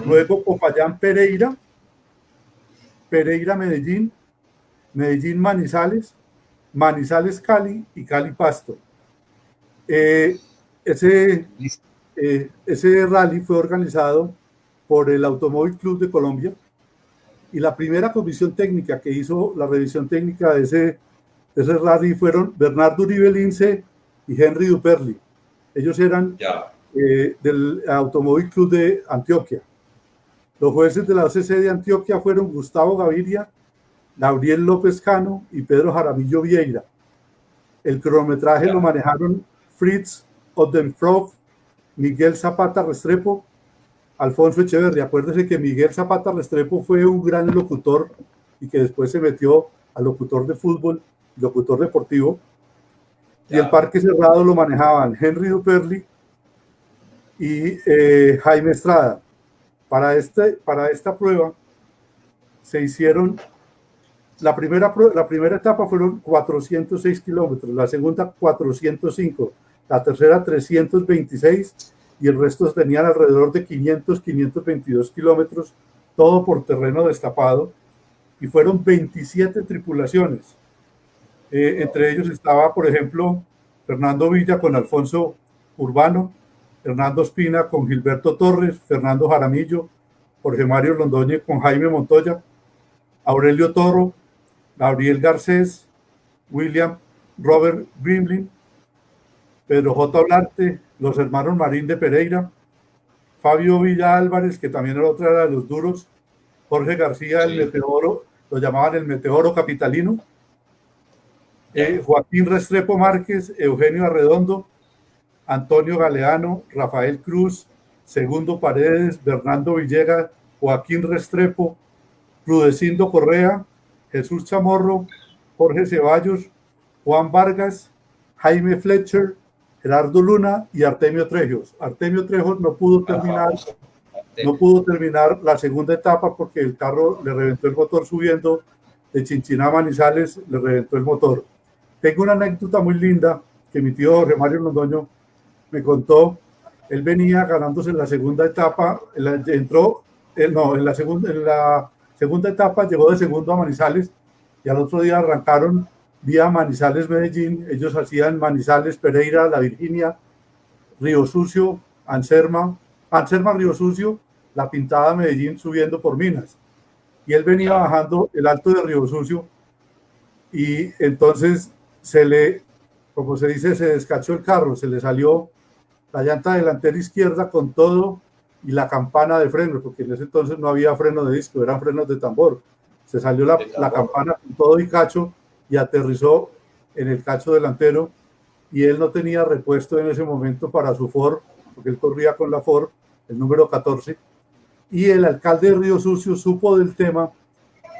luego Popayán-Pereira, Pereira-Medellín, Medellín-Manizales, Manizales-Cali y Cali-Pasto. Ese rally fue organizado por el Automóvil Club de Colombia, y la primera comisión técnica que hizo la revisión técnica de ese rally fueron Bernardo Uribe Lince y Henry Duperli. Ellos eran del Automóvil Club de Antioquia. Los jueces de la OCC de Antioquia fueron Gustavo Gaviria, Gabriel López Cano y Pedro Jaramillo Vieira. El cronometraje lo manejaron Fritz Odenfroth, Miguel Zapata Restrepo, Alfonso Echeverri. Acuérdese que Miguel Zapata Restrepo fue un gran locutor y que después se metió a locutor de fútbol, locutor deportivo. Y el parque cerrado lo manejaban Henry Duperli y Jaime Estrada. Para esta prueba se hicieron, la primera etapa fueron 406 kilómetros, la segunda 405, la tercera 326 y el resto tenían alrededor de 522 kilómetros, todo por terreno destapado, y fueron 27 tripulaciones. Entre ellos estaba, por ejemplo, Fernando Villa con Alfonso Urbano, Hernando Espina con Gilberto Torres, Fernando Jaramillo, Jorge Mario Londoñez con Jaime Montoya, Aurelio Toro, Gabriel Garcés, William Robert Grimlin, Pedro J. Olarte, los hermanos Marín de Pereira, Fabio Villa Álvarez, que también era otra de los duros, Jorge García, el Meteoro, lo llamaban el Meteoro Capitalino, Joaquín Restrepo Márquez, Eugenio Arredondo, Antonio Galeano, Rafael Cruz, Segundo Paredes, Bernardo Villegas, Joaquín Restrepo, Rudecindo Correa, Jesús Chamorro, Jorge Ceballos, Juan Vargas, Jaime Fletcher, Gerardo Luna y Artemio Trejos. Artemio Trejos no pudo terminar la segunda etapa porque el carro le reventó el motor subiendo de Chinchiná a Manizales, le reventó el motor. Tengo una anécdota muy linda que mi tío Jorge Mario Londoño me contó. Él venía ganándose en la segunda etapa, en la segunda etapa llegó de segundo a Manizales y al otro día arrancaron vía Manizales-Medellín. Ellos hacían Manizales-Pereira, La Virginia, Río Sucio, Anserma, Río Sucio, La Pintada, Medellín, subiendo por Minas. Y él venía bajando el alto de Río Sucio y entonces como se dice, se descachó el carro, se le salió la llanta delantera izquierda con todo y la campana de freno, porque en ese entonces no había freno de disco, eran frenos de tambor. Se salió la campana con todo y cacho y aterrizó en el cacho delantero, y él no tenía repuesto en ese momento para su Ford, porque él corría con la Ford, el número 14, y el alcalde de Río Sucio supo del tema,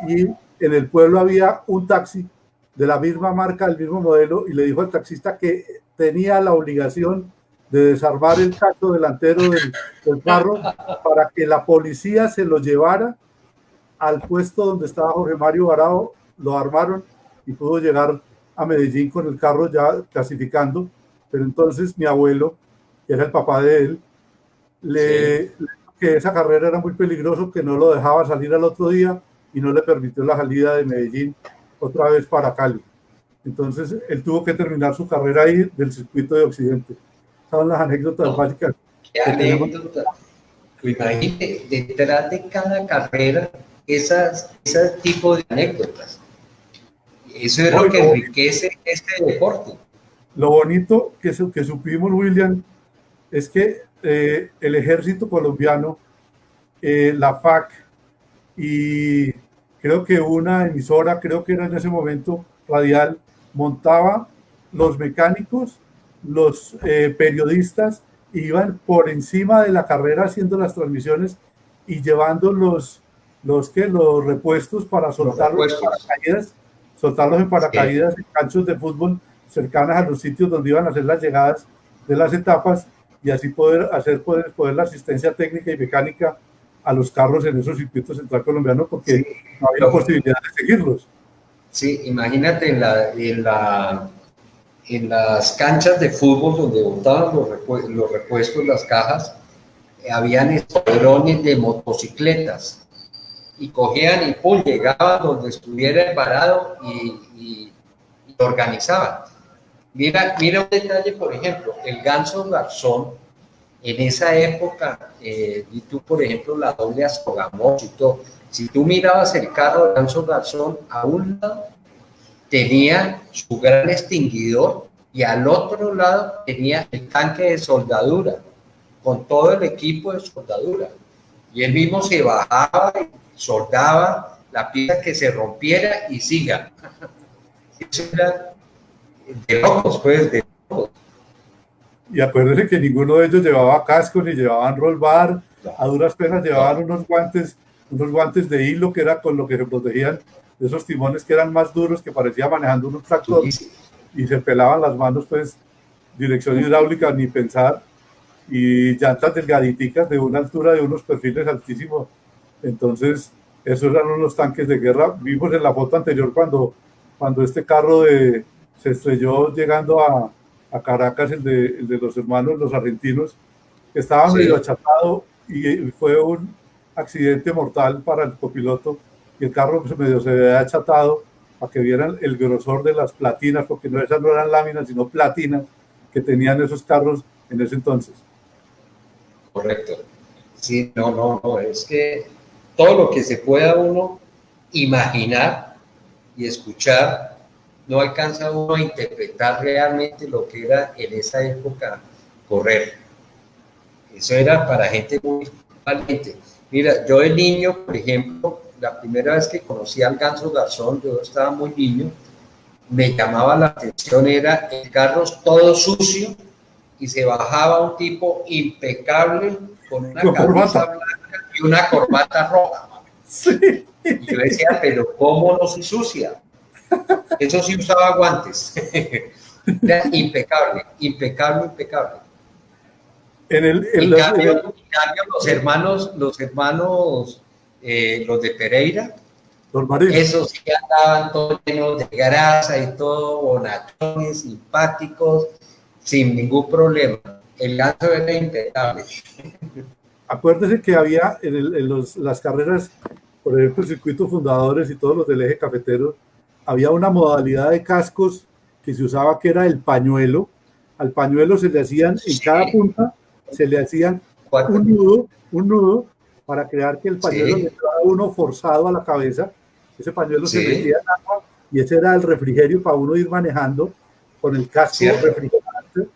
y en el pueblo había un taxi de la misma marca, del mismo modelo, y le dijo al taxista que tenía la obligación de desarmar el cacho delantero del carro para que la policía se lo llevara al puesto donde estaba Jorge Mario Varao. Lo armaron y pudo llegar a Medellín con el carro ya clasificando. Pero entonces mi abuelo, que era el papá de él, le dijo que esa carrera era muy peligroso, que no lo dejaba salir al otro día y no le permitió la salida de Medellín otra vez para Cali. Entonces él tuvo que terminar su carrera ahí del circuito de Occidente. Son las anécdotas básicas. ¿Qué anécdota? Imagínate, detrás de cada carrera, ese tipo de anécdotas. Eso es lo que enriquece este deporte. Lo bonito que supimos, William, es que el ejército colombiano, la FAC y creo que una emisora, creo que era en ese momento radial, montaba los mecánicos, los periodistas, iban por encima de la carrera haciendo las transmisiones y llevando los repuestos para soltarlos en paracaídas, en canchos de fútbol, cercanas a los sitios donde iban a hacer las llegadas de las etapas y así poder la asistencia técnica y mecánica a los carros en esos circuitos central colombianos, porque sí, no había posibilidad de seguirlos. Sí, imagínate en las canchas de fútbol donde botaban los repuestos, las cajas, habían escuadrones de motocicletas y cogían y pum, llegaban donde estuviera el varado y organizaban. Mira un detalle, por ejemplo, el Ganso Garzón, en esa época, y tú, por ejemplo, la doble Ascogamoso y todo, si tú mirabas el carro de Ganso Garzón, a un lado tenía su gran extinguidor y al otro lado tenía el tanque de soldadura, con todo el equipo de soldadura. Y él mismo se bajaba y soldaba la pieza que se rompiera y siga. Eso era de locos, pues, de locos. Y acuérdense que ninguno de ellos llevaba casco ni llevaban roll bar, a duras penas llevaban unos guantes de hilo que era con lo que se protegían de esos timones que eran más duros, que parecía manejando un tractor, y se pelaban las manos, pues, dirección hidráulica ni pensar, y llantas delgaditicas de una altura de unos perfiles altísimos. Entonces, esos eran unos tanques de guerra. Vimos en la foto anterior cuando este carro se estrelló llegando a Caracas, el de los hermanos, los argentinos, que estaba medio achatado y fue un accidente mortal para el copiloto, y el carro medio se había achatado para que vieran el grosor de las platinas, porque esas no eran láminas, sino platinas que tenían esos carros en ese entonces. Correcto. Sí, no, es que todo lo que se pueda uno imaginar y escuchar, no alcanza uno a interpretar realmente lo que era en esa época correr. Eso era para gente muy valiente. Mira, yo de niño, por ejemplo, la primera vez que conocí al Ganso Garzón, yo estaba muy niño, me llamaba la atención, era el carro todo sucio y se bajaba un tipo impecable con una camisa blanca y una corbata roja. Sí. Y yo decía, pero ¿cómo no se sucia? Eso sí usaba guantes. Era impecable. En cambio, los hermanos, los de Pereira, esos sí andaban todos llenos de grasa y todo, bonachones, simpáticos, sin ningún problema. El Ganso era impecable. Acuérdese que había las carreras, por ejemplo, el circuito Fundadores y todos los del eje cafetero, había una modalidad de cascos que se usaba, que era el pañuelo. Al pañuelo se le hacían, en cada punta, se le hacían un nudo para crear que el pañuelo le entrara uno forzado a la cabeza. Ese pañuelo se metía en agua y ese era el refrigerio para uno ir manejando con el casco refrigerante.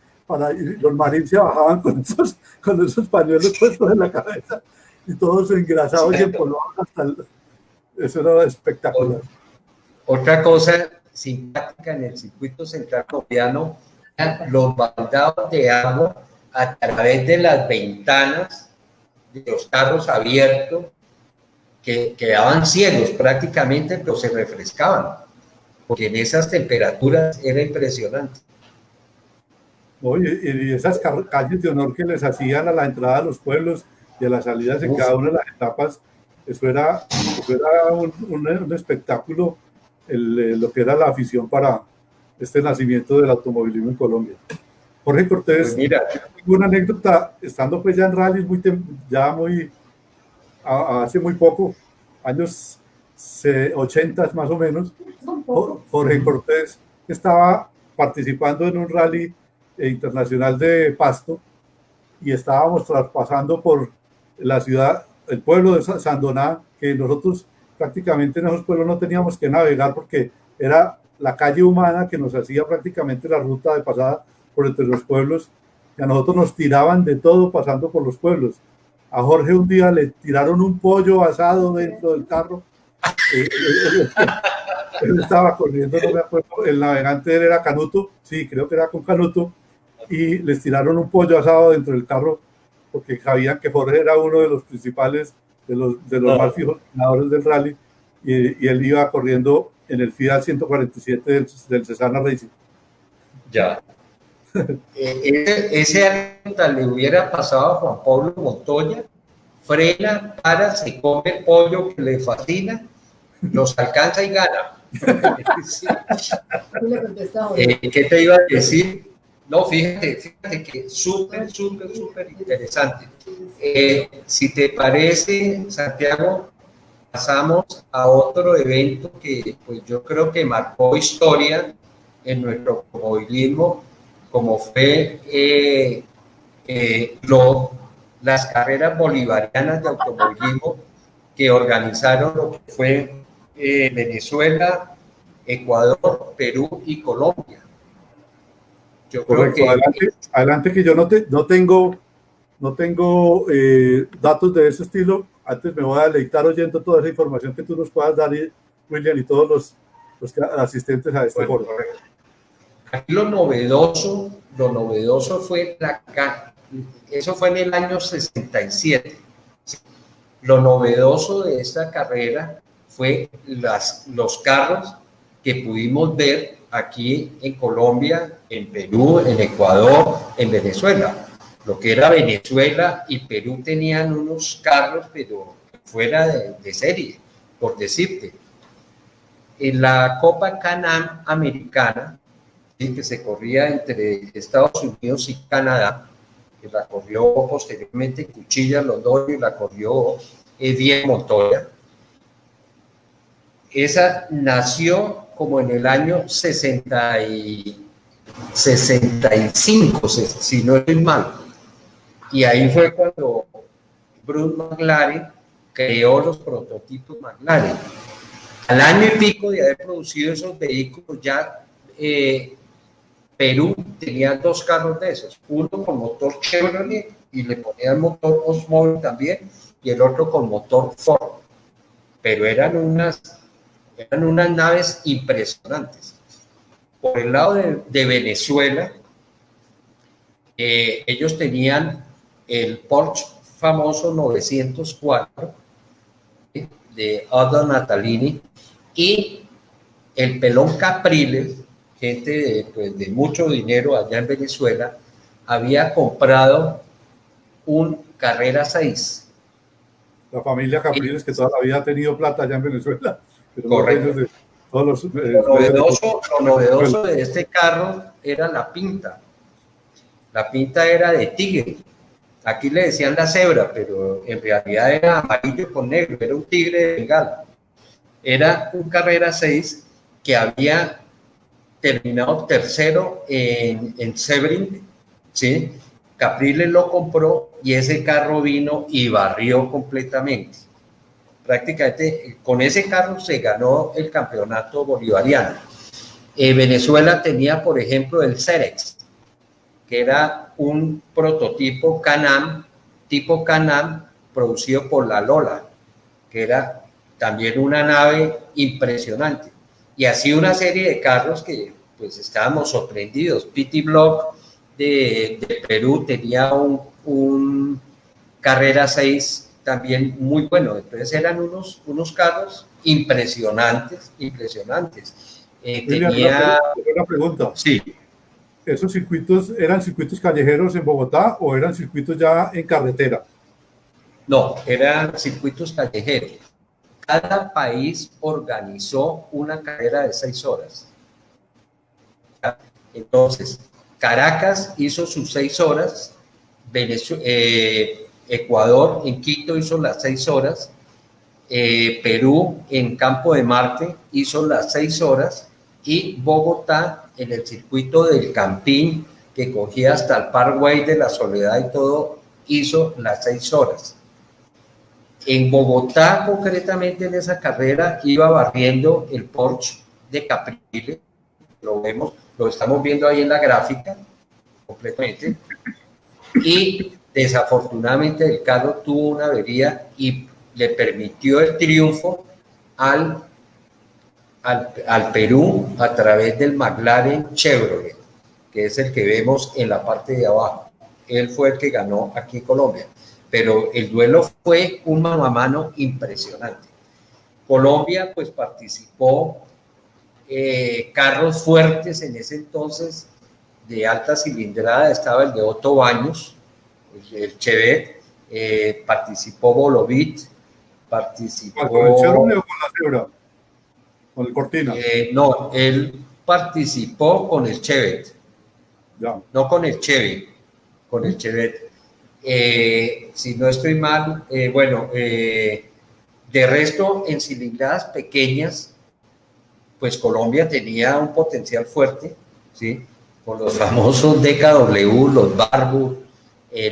Los marines se bajaban con esos pañuelos puestos en la cabeza y todos engrasados y empolvados eso era espectacular. Otra cosa simpática en el circuito central colombiano, los baldados de agua a través de las ventanas de los carros abiertos, que quedaban ciegos prácticamente, pero se refrescaban, porque en esas temperaturas era impresionante. Y esas calles de honor que les hacían a la entrada de los pueblos y a las salidas en cada una de las etapas, eso era un espectáculo, lo que era la afición para este nacimiento del automovilismo en Colombia. Jorge Cortés, pues mira, una anécdota, estando pues ya en rally hace muy poco, años 80 más o menos, Jorge Cortés estaba participando en un rally internacional de Pasto y estábamos traspasando por la ciudad, el pueblo de Sandoná, que nosotros prácticamente en esos pueblos no teníamos que navegar porque era la calle humana que nos hacía prácticamente la ruta de pasada por entre los pueblos, y a nosotros nos tiraban de todo pasando por los pueblos. A Jorge un día le tiraron un pollo asado dentro del carro. Él estaba corriendo, no me acuerdo, el navegante de él era Canuto, sí, creo que era con Canuto, y les tiraron un pollo asado dentro del carro porque sabían que Jorge era uno de los principales, de los más fijos ganadores del rally, y él iba corriendo en el Fiat 147 del Cesana Racing. Ya. Ese anécdota le hubiera pasado a Juan Pablo Montoya, frena, para, se come el pollo que le fascina, los alcanza y gana. Sí. ¿Qué te iba a decir? No, fíjate que súper interesante. Si te parece, Santiago, pasamos a otro evento que pues yo creo que marcó historia en nuestro automovilismo, como fue las carreras bolivarianas de automovilismo que organizaron lo que fue Venezuela, Ecuador, Perú y Colombia. Yo Correcto, creo que adelante que yo no tengo datos de ese estilo. Antes me voy a deleitar oyendo toda esa información que tú nos puedas dar, William, y todos los asistentes a este foro. Aquí lo novedoso fue eso fue en el año 67. Lo novedoso de esta carrera fue los carros que pudimos ver aquí en Colombia, en Perú, en Ecuador, en Venezuela. Lo que era Venezuela y Perú tenían unos carros, pero fuera de serie, por decirte. En la Copa Can-Am americana, que se corría entre Estados Unidos y Canadá, que la corrió posteriormente Cuchillas Londoño y la corrió Diego Montoya. Esa nació como en el año 65, si no estoy mal. Y ahí fue cuando Bruce McLaren creó los prototipos McLaren. Al año y pico de haber producido esos vehículos, ya Perú tenía 2 carros de esos, uno con motor Chevrolet y le ponía el motor Oldsmobile también, y el otro con motor Ford, pero eran unas naves impresionantes. Por el lado de Venezuela, ellos tenían el Porsche famoso 904 de Aldo Natalini y el Pelón Capriles, gente de mucho dinero allá en Venezuela, había comprado un Carrera 6. La familia Capriles, que toda la vida ha tenido plata allá en Venezuela. Pero correcto. Lo novedoso de este carro era la pinta. La pinta era de tigre. Aquí le decían la cebra, pero en realidad era amarillo con negro, era un tigre de Bengala. Era un Carrera 6 que había terminado tercero en Sebring, ¿sí? Capriles lo compró y ese carro vino y barrió completamente. Prácticamente con ese carro se ganó el campeonato bolivariano. Venezuela tenía, por ejemplo, el Cerex, que era un prototipo Can-Am, tipo Can-Am, producido por la Lola, que era también una nave impresionante. Y así una serie de carros que pues estábamos sorprendidos. Pity Block de Perú tenía un Carrera 6 también muy bueno. Entonces eran unos carros impresionantes. Tenía una pregunta. Sí. ¿Esos circuitos eran circuitos callejeros en Bogotá o eran circuitos ya en carretera? No, eran circuitos callejeros. Cada país organizó una carrera de 6 horas. Entonces, Caracas hizo sus 6 horas, Ecuador en Quito hizo las 6 horas, Perú en Campo de Marte hizo las 6 horas y Bogotá en el circuito del Campín, que cogía hasta el Parkway de la Soledad y todo, hizo las 6 horas. En Bogotá, concretamente en esa carrera, iba barriendo el Porsche de Capriles, lo estamos viendo ahí en la gráfica, completamente, y desafortunadamente el carro tuvo una avería y le permitió el triunfo al Perú a través del McLaren Chevrolet, que es el que vemos en la parte de abajo. Él fue el que ganó aquí en Colombia, pero el duelo fue un mano a mano impresionante. Colombia pues participó carros fuertes en ese entonces, de alta cilindrada estaba el de Otto Baños, el Chevet, participó Bolovit, participó... ¿Con el Chevrolet o con la Zebra? ¿Con el Cortina? No, él participó con el Chevet, Ya. no con el Chevy, con el Chevet. Si no estoy mal, de resto, en cilindradas pequeñas, pues Colombia tenía un potencial fuerte, ¿sí? Con los famosos DKW, los Barbour,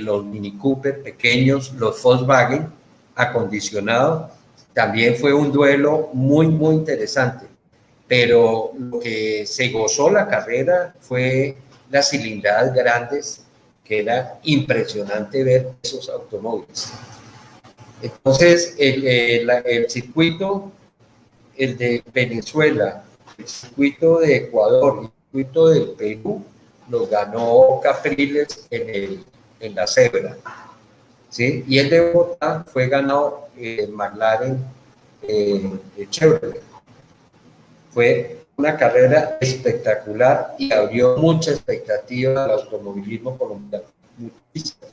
los Mini Cooper pequeños, los Volkswagen acondicionados. También fue un duelo muy, muy interesante. Pero lo que se gozó la carrera fue las cilindradas grandes, que era impresionante ver esos automóviles. Entonces, el circuito, el de Venezuela, el circuito de Ecuador, el circuito del Perú, los ganó Capriles en la Cebra, ¿sí? Y el de Bogotá fue ganado McLaren Chevrolet. Fue una carrera espectacular y abrió mucha expectativa al automovilismo colombiano. Muchísimo.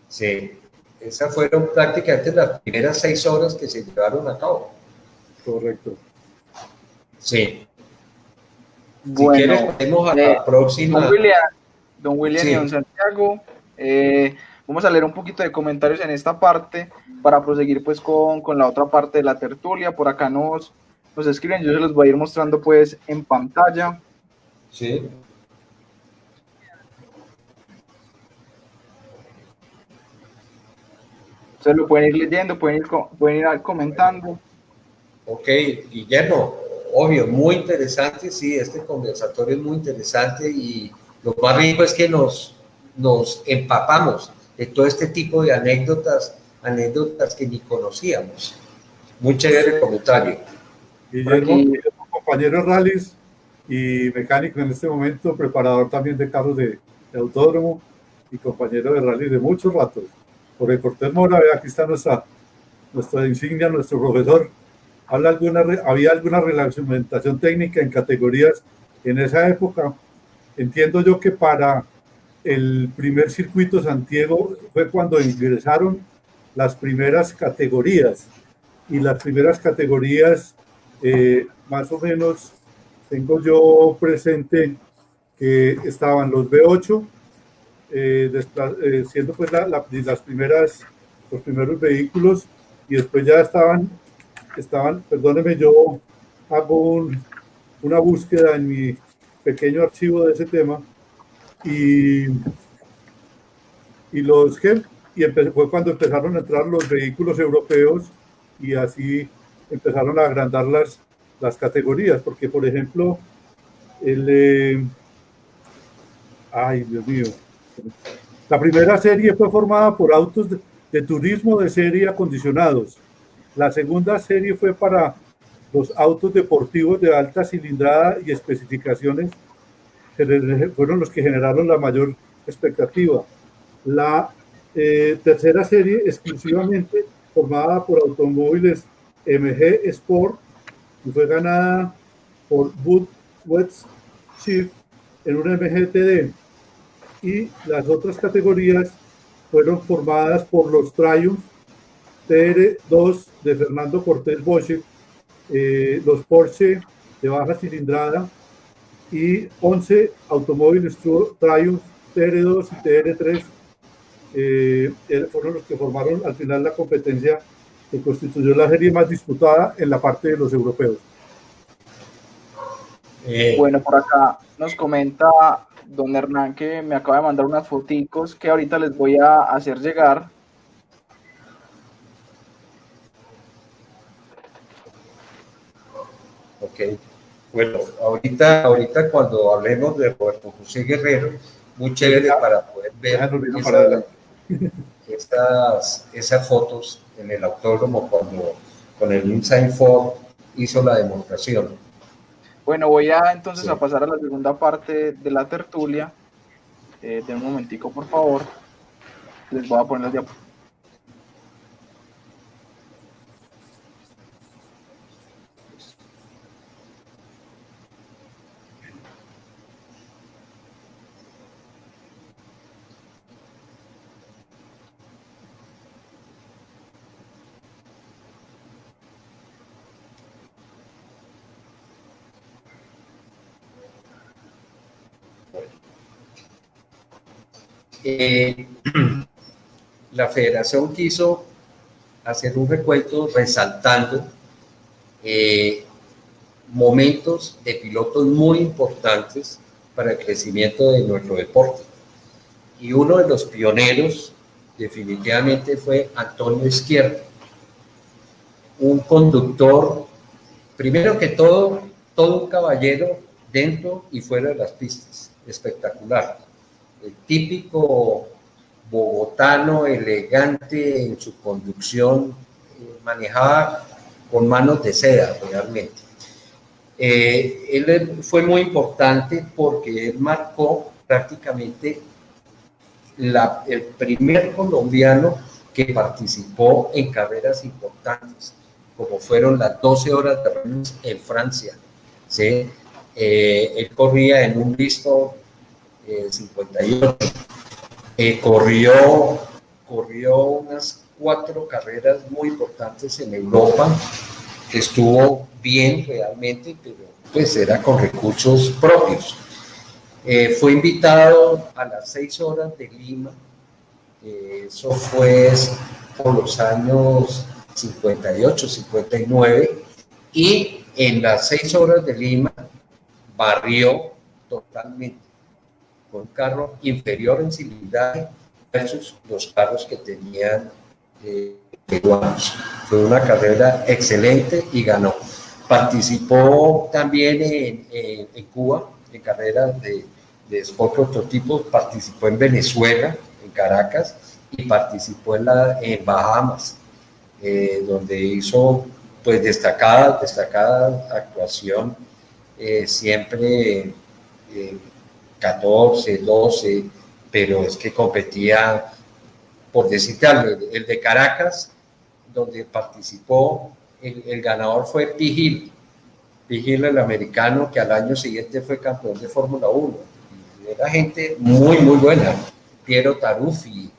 Sí, esas fueron prácticamente las primeras 6 horas que se llevaron a cabo. Correcto. Sí. Bueno, si quieres, pasemos a la próxima. Don William Sí. y don Santiago, vamos a leer un poquito de comentarios en esta parte para proseguir pues con la otra parte de la tertulia. Por acá nos escriben, yo se los voy a ir mostrando pues en pantalla. Sí. Ustedes lo pueden ir leyendo, pueden ir comentando. Ok, Guillermo, obvio, muy interesante, sí, este conversatorio es muy interesante y lo más rico es que nos empapamos de todo este tipo de anécdotas que ni conocíamos. Muy chévere el comentario. Guillermo, compañero de rallies y mecánico en este momento, preparador también de carros de autódromo y compañero de rally de muchos ratos. Jorge Cortés Mora, aquí está nuestra insignia, nuestro profesor. Había alguna reglamentación técnica en categorías en esa época. Entiendo yo que para el primer circuito Santiago fue cuando ingresaron las primeras categorías, y las primeras categorías más o menos tengo yo presente que estaban los V8, siendo pues los primeros vehículos, y después ya estaban, perdóneme, yo hago una búsqueda en mi pequeño archivo de ese tema, y fue cuando empezaron a entrar los vehículos europeos, y así empezaron a agrandar las categorías, porque por ejemplo ay Dios mío, la primera serie fue formada por autos de turismo de serie acondicionados. La segunda serie fue para los autos deportivos de alta cilindrada y especificaciones, que fueron los que generaron la mayor expectativa. La tercera serie exclusivamente formada por automóviles MG Sport, y fue ganada por Bud West Chief en un MGTD, y las otras categorías fueron formadas por los Triumph TR2 de Fernando Cortés Bosch, los Porsche de baja cilindrada, y 11 automóviles Triumph TR2 y TR3 fueron los que formaron al final la competencia que constituyó la serie más disputada en la parte de los europeos. Bueno, por acá nos comenta don Hernán, que me acaba de mandar unas foticos que ahorita les voy a hacer llegar. Ok, bueno, ahorita cuando hablemos de Roberto José Guerrero, muy chévere para poder ver esas fotos en el autódromo cuando con el Inside Ford hizo la demostración. Bueno, voy entonces a pasar a la segunda parte de la tertulia. De un momentico, por favor. Les voy a poner las diapositivas. eh, la federación quiso hacer un recuento resaltando momentos de pilotos muy importantes para el crecimiento de nuestro deporte. Y uno de los pioneros definitivamente fue Antonio Izquierdo, un conductor, primero que todo un caballero dentro y fuera de las pistas, espectacular. El típico bogotano, elegante en su conducción, manejaba con manos de seda realmente. Él fue muy importante porque él marcó prácticamente el primer colombiano que participó en carreras importantes, como fueron las 12 horas de Rennes en Francia. ¿Sí? Él corría en un Bristol 58, corrió unas 4 carreras muy importantes en Europa, estuvo bien realmente, pero pues era con recursos propios. Fue invitado a las 6 horas de Lima, eso fue por los años 58, 59, y en las 6 horas de Lima barrió totalmente, con un carro inferior en cilindraje versus los carros que tenían peruanos. Fue una carrera excelente y ganó. Participó también en Cuba, en carreras de sport prototipo, participó en Venezuela, en Caracas, y participó en Bahamas, donde hizo pues destacada actuación, siempre 14, 12, pero es que competía, por decirte algo, el de Caracas, donde participó, el ganador fue P. Hill, el americano, que al año siguiente fue campeón de Fórmula 1. Era gente muy, muy buena. Piero Taruffi,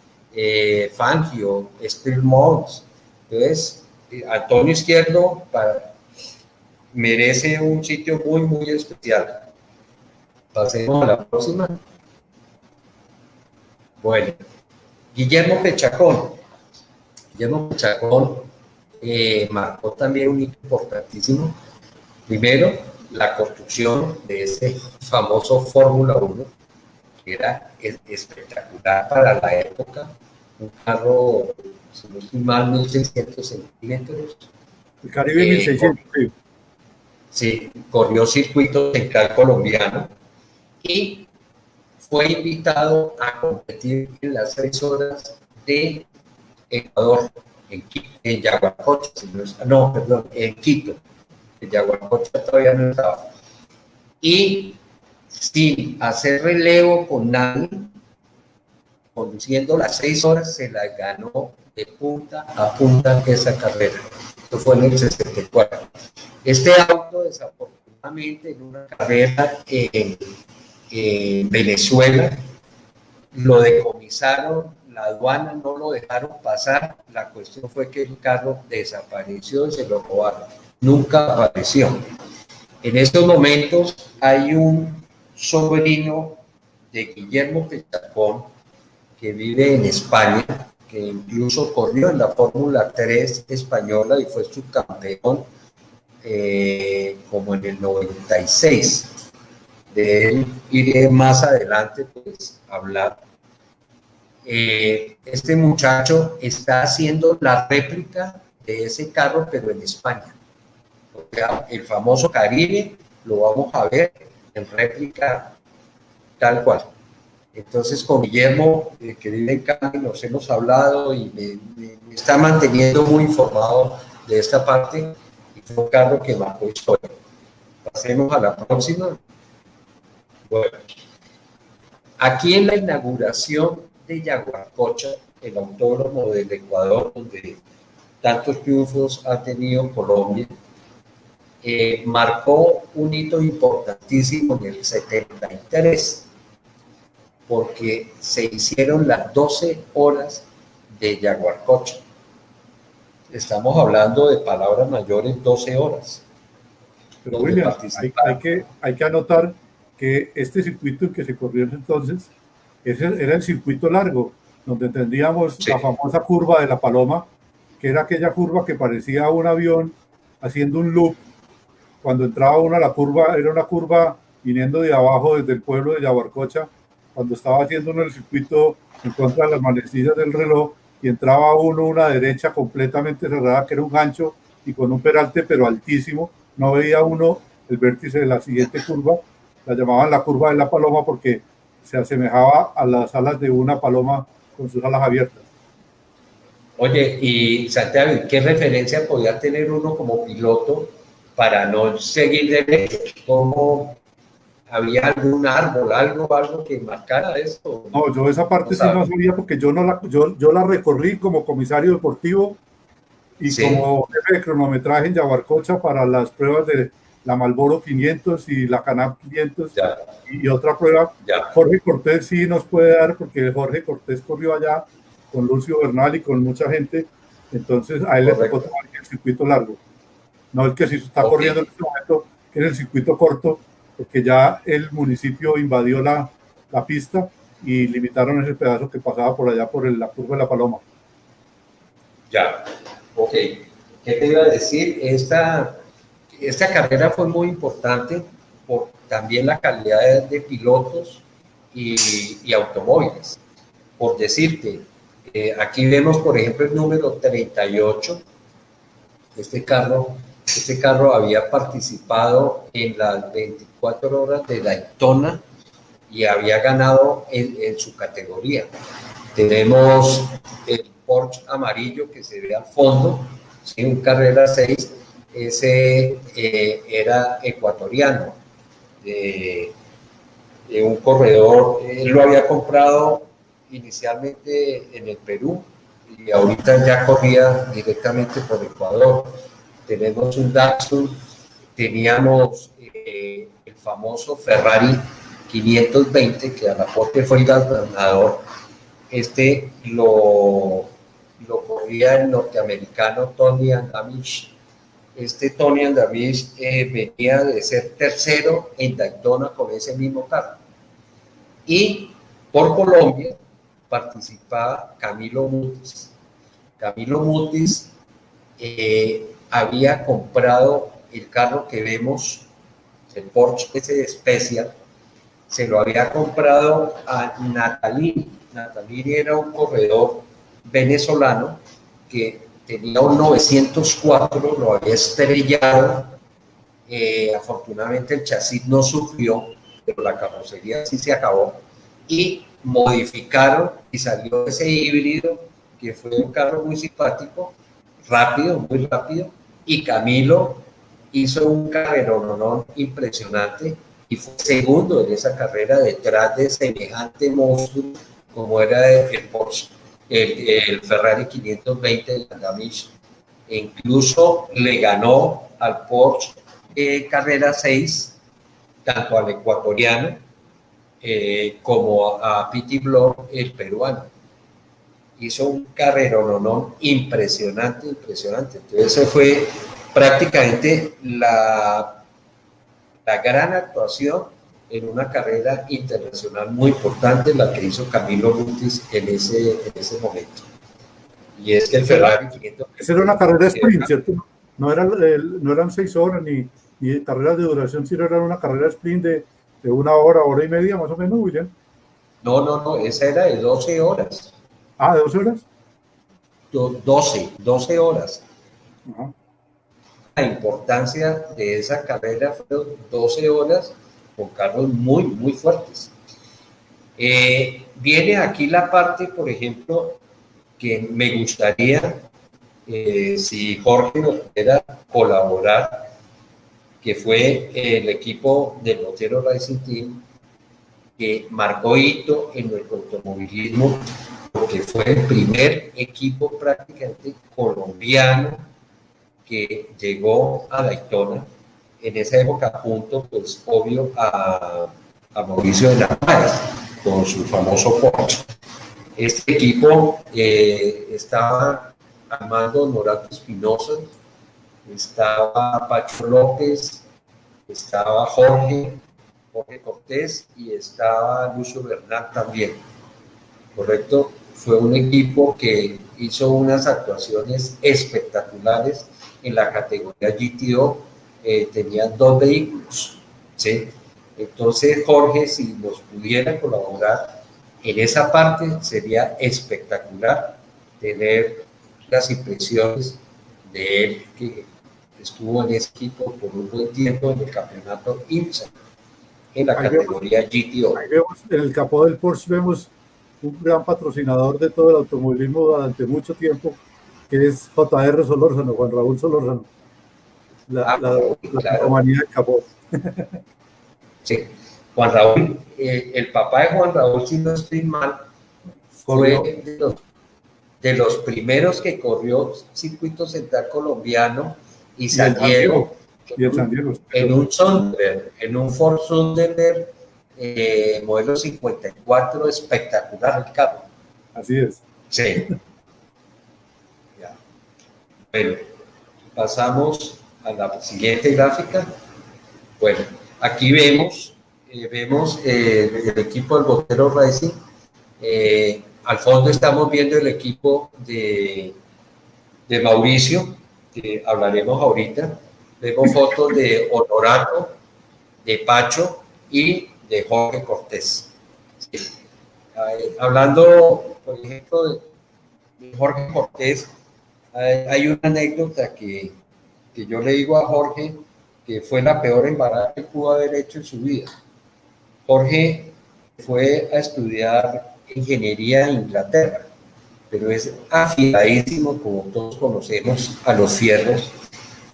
Fangio, Steve Mons. Entonces, Antonio Izquierdo merece un sitio muy, muy especial. Pasemos a la próxima. Bueno, Guillermo Pechacón. Guillermo Pechacón marcó también un hito importantísimo. Primero, la construcción de ese famoso Fórmula 1, que era espectacular para la época. Un carro, si no estoy mal, 1600 centímetros. El Caribe 1600. Sí, corrió circuito central colombiano y fue invitado a competir en las 6 horas de Ecuador, en Yaguarcocha, en Quito. En Yaguarcocha todavía no estaba. Y sin hacer relevo con nadie, conduciendo las 6 horas, se la ganó de punta a punta esa carrera. Esto fue en el 64. Este auto, desafortunadamente, en una carrera en Venezuela, lo decomisaron, la aduana no lo dejaron pasar. La cuestión fue que el carro desapareció y se lo robaron. Nunca apareció. En estos momentos hay un sobrino de Guillermo Pechacón que vive en España, que incluso corrió en la Fórmula 3 española y fue subcampeón como en el 96. De él iré más adelante pues a hablar. Este muchacho está haciendo la réplica de ese carro, pero en España. O sea, el famoso Caribe lo vamos a ver en réplica tal cual. Entonces, con Guillermo, que vive en Cali, nos hemos hablado y me está manteniendo muy informado de esta parte, y fue un carro que marcó historia. Pasemos a la próxima. Bueno, aquí en la inauguración de Yaguarcocha, el autódromo del Ecuador, donde tantos triunfos ha tenido Colombia, marcó un hito importantísimo en el 73, porque se hicieron las 12 horas de Yaguarcocha. Estamos hablando de palabras mayores, 12 horas. Pero William, hay que anotar que este circuito que se corrió entonces ese era el circuito largo, donde tendríamos Sí. la famosa curva de la Paloma, que era aquella curva que parecía un avión haciendo un loop. Cuando entraba uno a la curva, era una curva viniendo de abajo desde el pueblo de Yaguarcocha, cuando estaba haciendo uno el circuito en contra de las manecillas del reloj, y entraba uno una derecha completamente cerrada, que era un gancho y con un peralte pero altísimo, no veía uno el vértice de la siguiente curva, la llamaban la curva de la paloma porque se asemejaba a las alas de una paloma con sus alas abiertas. Oye, y Santiago, ¿qué referencia podía tener uno como piloto para no seguir derecho? ¿Cómo había algún árbol, algo que marcara esto? No, yo esa No parte sí no sabes. sabía porque yo la recorrí como comisario deportivo y Sí, como jefe de cronometraje en Yaguarcocha para las pruebas de la Marlboro 500 y la Canam 500 ya, y otra prueba. ya. Jorge Cortés sí nos puede dar porque Jorge Cortés corrió allá con Lucio Bernal y con mucha gente, entonces a él le tocó Correcto. tomar el circuito largo, no el que sí está Ok, corriendo en este momento, que es el circuito corto, porque ya el municipio invadió la pista y limitaron ese pedazo que pasaba por allá por la curva de la Paloma. ya. Ok. ¿Qué te iba a decir? Esta carrera fue muy importante por también la calidad de pilotos y automóviles. Por decirte, aquí vemos, por ejemplo, el número 38. Este carro había participado en las 24 horas de Daytona y había ganado en su categoría. Tenemos el Porsche amarillo que se ve al fondo, ¿sí? Un Carrera 6, ese era ecuatoriano, un corredor, él lo había comprado inicialmente en el Perú y ahorita ya corría directamente por Ecuador. Tenemos un Datsun, teníamos el famoso Ferrari 520, que a la postre fue el ganador. Este lo corría el norteamericano Tony Andamish. Este Tony Andamish venía de ser tercero en Daytona con ese mismo carro. Y por Colombia participaba Camilo Mutis. Camilo Mutis había comprado el carro que vemos, el Porsche ese Special, se lo había comprado a Natalini. Natalini era un corredor venezolano que tenía un 904, lo había estrellado. Afortunadamente el chasis no sufrió, pero la carrocería sí se acabó. Y modificaron y salió ese híbrido que fue un carro muy simpático, rápido, muy rápido. Y Camilo hizo un carrerón impresionante y fue segundo en esa carrera detrás de semejante monstruo como era el Porsche, el Ferrari 520 de Landamish. E incluso le ganó al Porsche Carrera 6, tanto al ecuatoriano como a Piti Blor, el peruano. Hizo un carrerón impresionante, impresionante. Entonces, esa fue prácticamente la gran actuación en una carrera internacional muy importante, la que hizo Camilo Mutis en ese momento. Y es que el Ferrari 500... Esa era una carrera sprint, ¿cierto? No eran 6 horas ni carreras de duración, sino era una carrera sprint de 1 hora, hora y media, más o menos, William. No, esa era de 12 horas. Ah, ¿de 12 horas? 12 horas. Ajá. La importancia de esa carrera fueron 12 horas con carros muy, muy fuertes. Viene aquí la parte, por ejemplo, que me gustaría, si Jorge nos pudiera colaborar, que fue el equipo del Montero Racing Team, que marcó hito en nuestro automovilismo, porque fue el primer equipo prácticamente colombiano que llegó a Daytona, en esa época junto, pues obvio, a Mauricio de Narváez, con su famoso Porsche. Este equipo estaba Armando Norato Espinosa, estaba Pacho López, estaba Jorge Cortés y estaba Lucio Bernal también. ¿correcto? Fue un equipo que hizo unas actuaciones espectaculares en la categoría GTO, tenían 2 vehículos, ¿sí? Entonces, Jorge, si nos pudiera colaborar en esa parte, sería espectacular tener las impresiones de él, que estuvo en ese equipo por un buen tiempo en el campeonato IMSA, en la categoría GTO. Ahí vemos, en el capó del Porsche vemos un gran patrocinador de todo el automovilismo durante mucho tiempo, que es JR Solórzano, Juan Raúl Solórzano, la Claro. compañía del capó. Sí. Juan Raúl, el papá de Juan Raúl, si no estoy mal, fue de los primeros que corrió circuito central colombiano y San Diego, en un Sunderland, en un Ford Sunderland modelo 54, espectacular el carro. Así es. Sí. Ya. Bueno, pasamos a la siguiente gráfica. Bueno, aquí vemos el equipo del Botero Racing. Al fondo estamos viendo el equipo de Mauricio, que hablaremos ahorita. Vemos fotos de Honorato, de Pacho y de Jorge Cortés. Sí. Hablando, por ejemplo, de Jorge Cortés, hay una anécdota que yo le digo a Jorge que fue la peor embarrada que pudo haber hecho en su vida. Jorge fue a estudiar ingeniería en Inglaterra, pero es afiladísimo, como todos conocemos, a los fierros.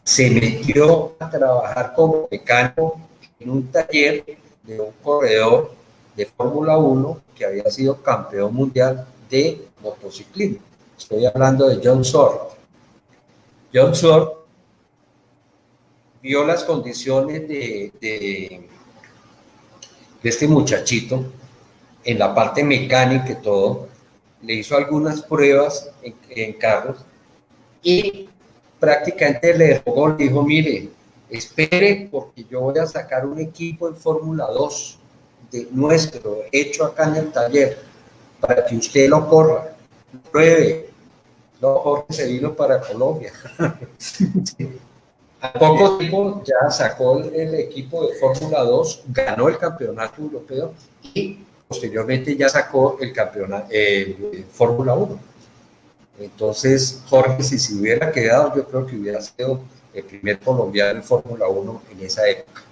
Se metió a trabajar como mecánico en un taller de un corredor de Fórmula 1 que había sido campeón mundial de motociclismo. Estoy hablando de John Short. John Short vio las condiciones de este muchachito en la parte mecánica y todo, le hizo algunas pruebas en carros y prácticamente le rogó, le dijo, mire, espere porque yo voy a sacar un equipo en Fórmula 2 de nuestro, hecho acá en el taller, para que usted lo corra, pruebe. No, Jorge se vino para Colombia. A poco tiempo ya sacó el equipo de Fórmula 2, ganó el campeonato europeo y posteriormente ya sacó el campeonato Fórmula 1. Entonces, Jorge, si se hubiera quedado, yo creo que hubiera sido el primer colombiano en Fórmula 1 en esa época.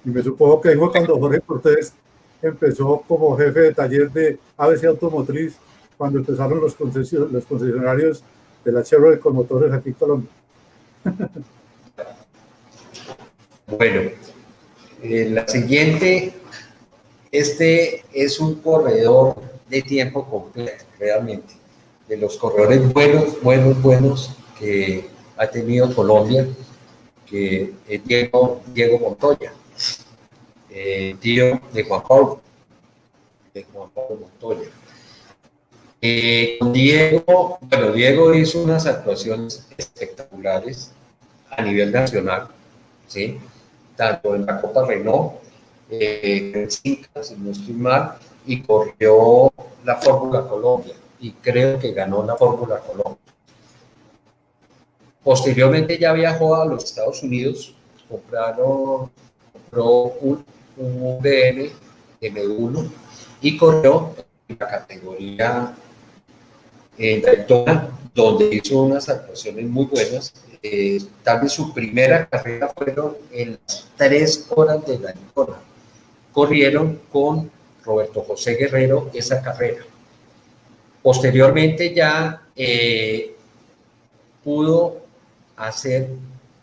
Y me supongo que fue cuando Jorge Cortés empezó como jefe de taller de ABC Automotriz, cuando empezaron los concesionarios de la Chevrolet con motores aquí en Colombia. Bueno, la siguiente, este es un corredor de tiempo completo, realmente, de los corredores buenos que ha tenido Colombia, que es Diego Montoya, tío de Juan Pablo Montoya. Diego hizo unas actuaciones espectaculares a nivel nacional, ¿sí? Tanto en la Copa Renault, en Cinca, si no estoy mal, y corrió la Fórmula Colombia, y creo que ganó la Fórmula Colombia. Posteriormente ya viajó a los Estados Unidos, compró un BM M1 y corrió en la categoría Daytona, donde hizo unas actuaciones muy buenas. Tal vez su primera carrera fueron en las 3 horas de Daytona. Corrieron con Roberto José Guerrero esa carrera. Posteriormente ya pudo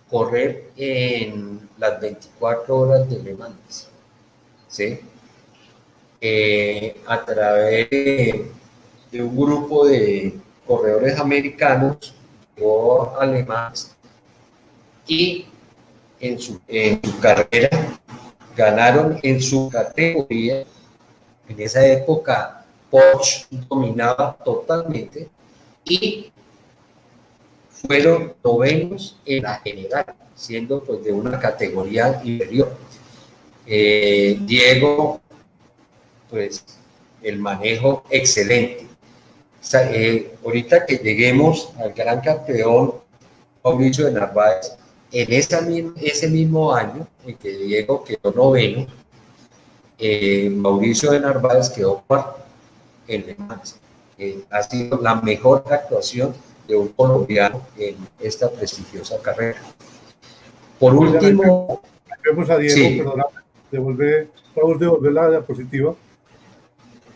correr en las 24 horas de Le Mans, ¿sí? A través de un grupo de corredores americanos, llegó a Le Mans y en su carrera ganaron en su categoría. En esa época Porsche dominaba totalmente y fueron novenos en la general, siendo pues de una categoría inferior. Diego pues el manejo excelente. O sea, ahorita que lleguemos al gran campeón Mauricio de Narváez, en ese mismo año en que Diego quedó noveno, Mauricio de Narváez quedó cuarto en Le Mans. Ha sido la mejor actuación de un colombiano en esta prestigiosa carrera. Por último, vemos a Diego, sí, perdona, devolver la diapositiva.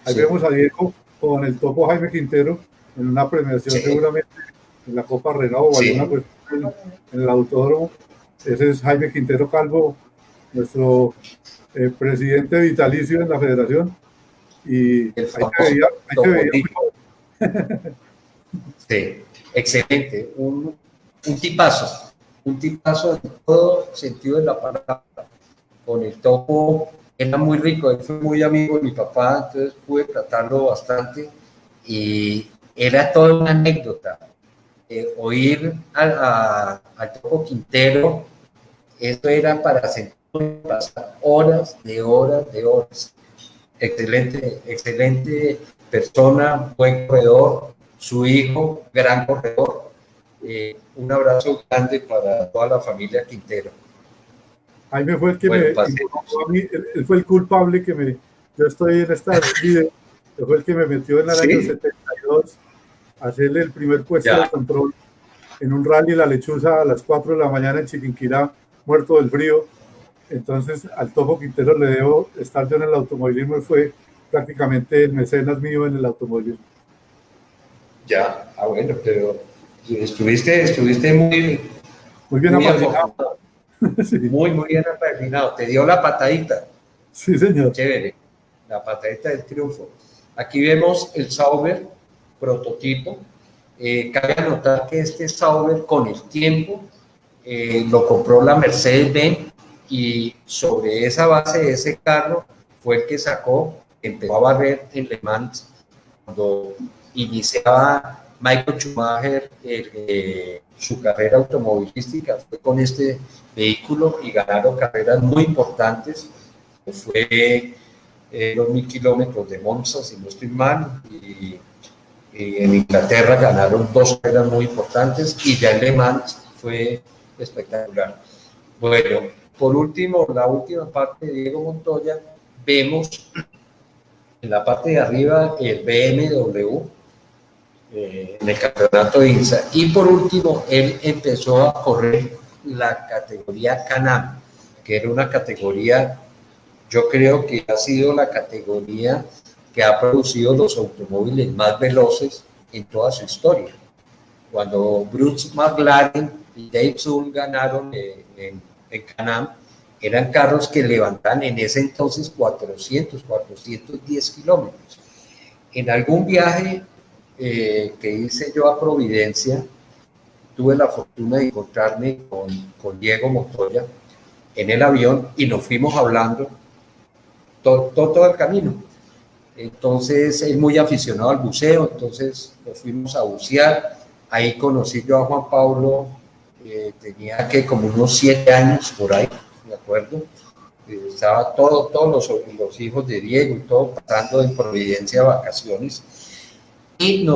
Ahí sí, vemos a Diego con el topo Jaime Quintero en una premiación sí, seguramente en la Copa Renault o sí, alguna cuestión en el autódromo. Ese es Jaime Quintero Calvo, nuestro presidente vitalicio en la federación. Y el ahí famoso se veía muy Topolino. Sí, excelente, un tipazo en todo sentido de la palabra. Con el topo era muy rico, él fue muy amigo de mi papá, entonces pude tratarlo bastante y era toda una anécdota. Oír al Topo Quintero, esto era para pasar horas de horas de horas. Excelente, excelente persona, buen corredor, su hijo, gran corredor. Un abrazo grande para toda la familia Quintero. Jaime fue el que Bueno, me involucró a mí, él fue el culpable yo estoy en estas videos, él fue el que me metió en el año sí, 72 a hacerle el primer puesto ya, de control en un rally La Lechuza a las 4 de la mañana en Chiquinquirá, muerto del frío. Entonces al Topo Quintero le debo estar yo en el automovilismo, él fue prácticamente el mecenas mío en el automovilismo. ya, bueno, pero estuviste muy, Muy bien muy apadrinado. afortunado, Sí, muy bien apadrinado. Te dio la patadita, sí, señor. chévere, la patadita del triunfo. Aquí vemos el Sauber prototipo. Cabe anotar que este Sauber con el tiempo lo compró la Mercedes-Benz y sobre esa base de ese carro fue el que empezó a barrer en Le Mans cuando iniciaba Michael Schumacher su carrera automovilística, fue con este vehículo y ganaron carreras muy importantes. Fue los 1000 kilómetros de Monza, si no estoy mal, y en Inglaterra ganaron 2 carreras muy importantes y ya en Le Mans fue espectacular. Bueno, por último, la última parte de Diego Montoya, vemos en la parte de arriba el BMW en el campeonato de INSA y por último él empezó a correr la categoría Can-Am, que era una categoría, yo creo que ha sido la categoría que ha producido los automóviles más veloces en toda su historia. Cuando Bruce McLaren y Dave Zoom ganaron en Can-Am, eran carros que levantaban en ese entonces 410 kilómetros. En algún viaje que hice yo a Providencia, tuve la fortuna de encontrarme con Diego Montoya en el avión y nos fuimos hablando todo el camino. Entonces, él muy aficionado al buceo, entonces nos fuimos a bucear. Ahí conocí yo a Juan Pablo, tenía que como unos 7 años por ahí, ¿de acuerdo? Estaba todos los hijos de Diego y todo pasando en Providencia vacaciones. Y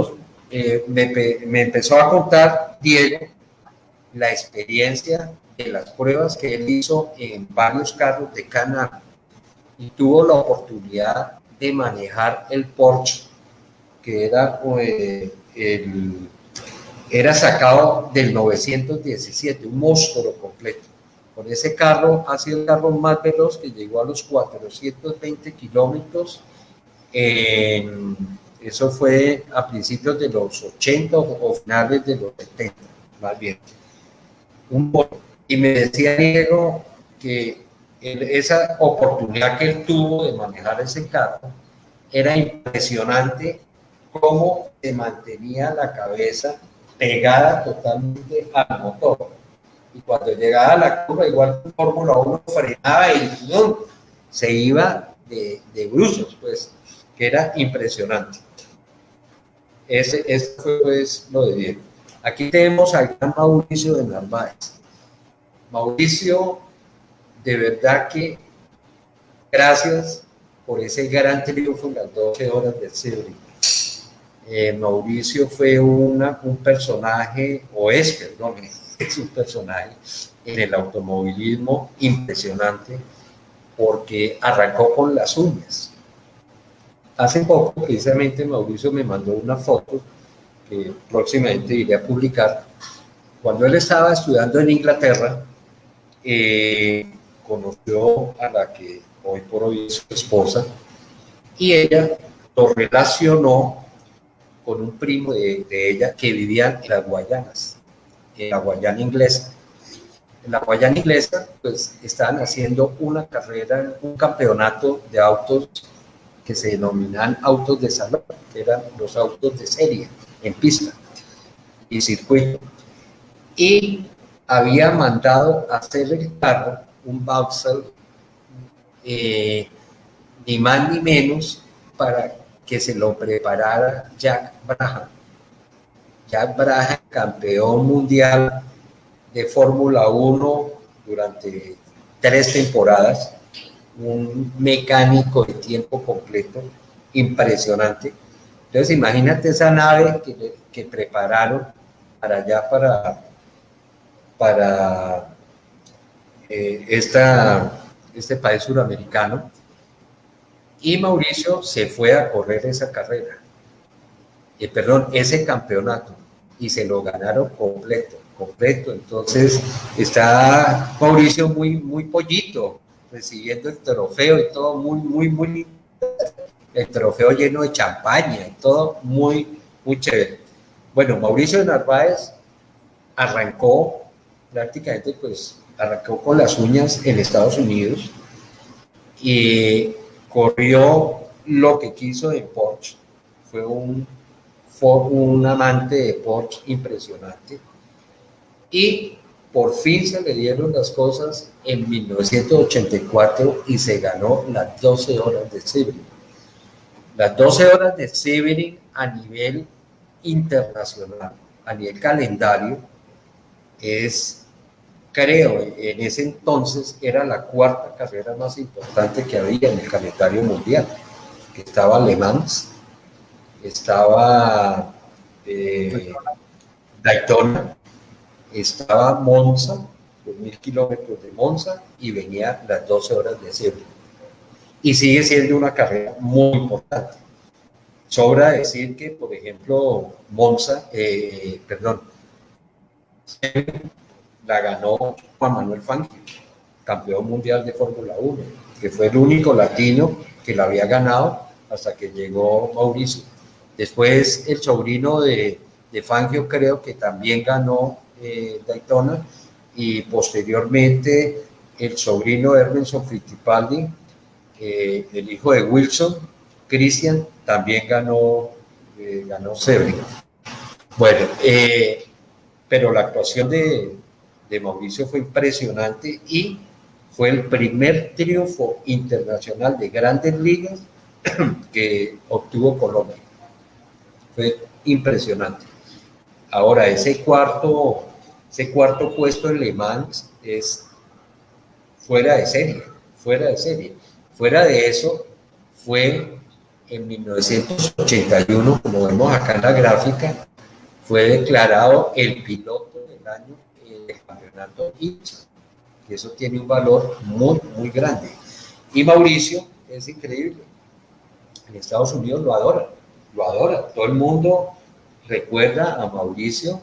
me empezó a contar Diego la experiencia de las pruebas que él hizo en varios carros de Can-Am y tuvo la oportunidad de manejar el Porsche, que era sacado del 917, un monstruo completo. Con ese carro ha sido el carro más veloz que llegó a los 420 kilómetros. Eso fue a principios de los 80 o finales de los 70, más bien. Y me decía Diego que esa oportunidad que él tuvo de manejar ese carro era impresionante cómo se mantenía la cabeza pegada totalmente al motor. Y cuando llegaba a la curva, igual que Fórmula 1 frenaba y ¡pum!, se iba de bruços, pues, que era impresionante. Ese fue pues lo de Diego. Aquí tenemos al gran Mauricio de Narváez. Mauricio, de verdad que gracias por ese gran triunfo en las 12 horas del Sebring. Mauricio fue un personaje, o es, perdón, es un personaje en el automovilismo impresionante, porque arrancó con las uñas. Hace poco, precisamente, Mauricio me mandó una foto que próximamente iré a publicar. Cuando él estaba estudiando en Inglaterra, conoció a la que hoy por hoy es su esposa, y ella lo relacionó con un primo de ella que vivía en las Guayanas, en la Guayana inglesa. En la Guayana inglesa, pues estaban haciendo una carrera, un campeonato de autos que se denominan autos de salón, que eran los autos de serie en pista y circuito. Y había mandado hacer el carro, un Vauxhall, ni más ni menos, para que se lo preparara Jack Brabham. Jack Brabham, campeón mundial de Fórmula 1 durante 3 temporadas, un mecánico de tiempo completo, impresionante. Entonces imagínate esa nave que prepararon para allá, para este país suramericano, y Mauricio se fue a correr esa carrera, ese campeonato, y se lo ganaron completo. Entonces está Mauricio muy pollito, recibiendo el trofeo y todo muy, el trofeo lleno de champaña y todo muy chévere. Bueno, Mauricio de Narváez arrancó prácticamente, pues arrancó con las uñas en Estados Unidos y corrió lo que quiso en Porsche. Fue un amante de Porsche impresionante, y por fin se le dieron las cosas en 1984 y se ganó las 12 horas de Sebring. Las 12 horas de Sebring a nivel internacional, a nivel calendario, creo, en ese entonces era la 4ª carrera más importante que había en el calendario mundial, que estaba Le Mans, estaba Daytona, estaba Monza, 2.000 kilómetros de Monza, y venía las 12 horas de Sebring. Y sigue siendo una carrera muy importante. Sobra decir que, por ejemplo, la ganó Juan Manuel Fangio, campeón mundial de Fórmula 1, que fue el único latino que la había ganado hasta que llegó Mauricio. Después el sobrino de Fangio creo que también ganó Daytona, y posteriormente el sobrino de Emerson Fittipaldi, el hijo de Wilson, Christian, también ganó Sebring. Bueno, pero la actuación de Mauricio fue impresionante, y fue el primer triunfo internacional de grandes ligas que obtuvo Colombia. Fue impresionante. Ahora, ese cuarto puesto en Le Mans es fuera de serie. Fuera de eso, fue en 1981, como vemos acá en la gráfica, fue declarado el piloto del año del campeonato IMSA, que eso tiene un valor muy grande. Y Mauricio es increíble. En Estados Unidos lo adora. Todo el mundo recuerda a Mauricio.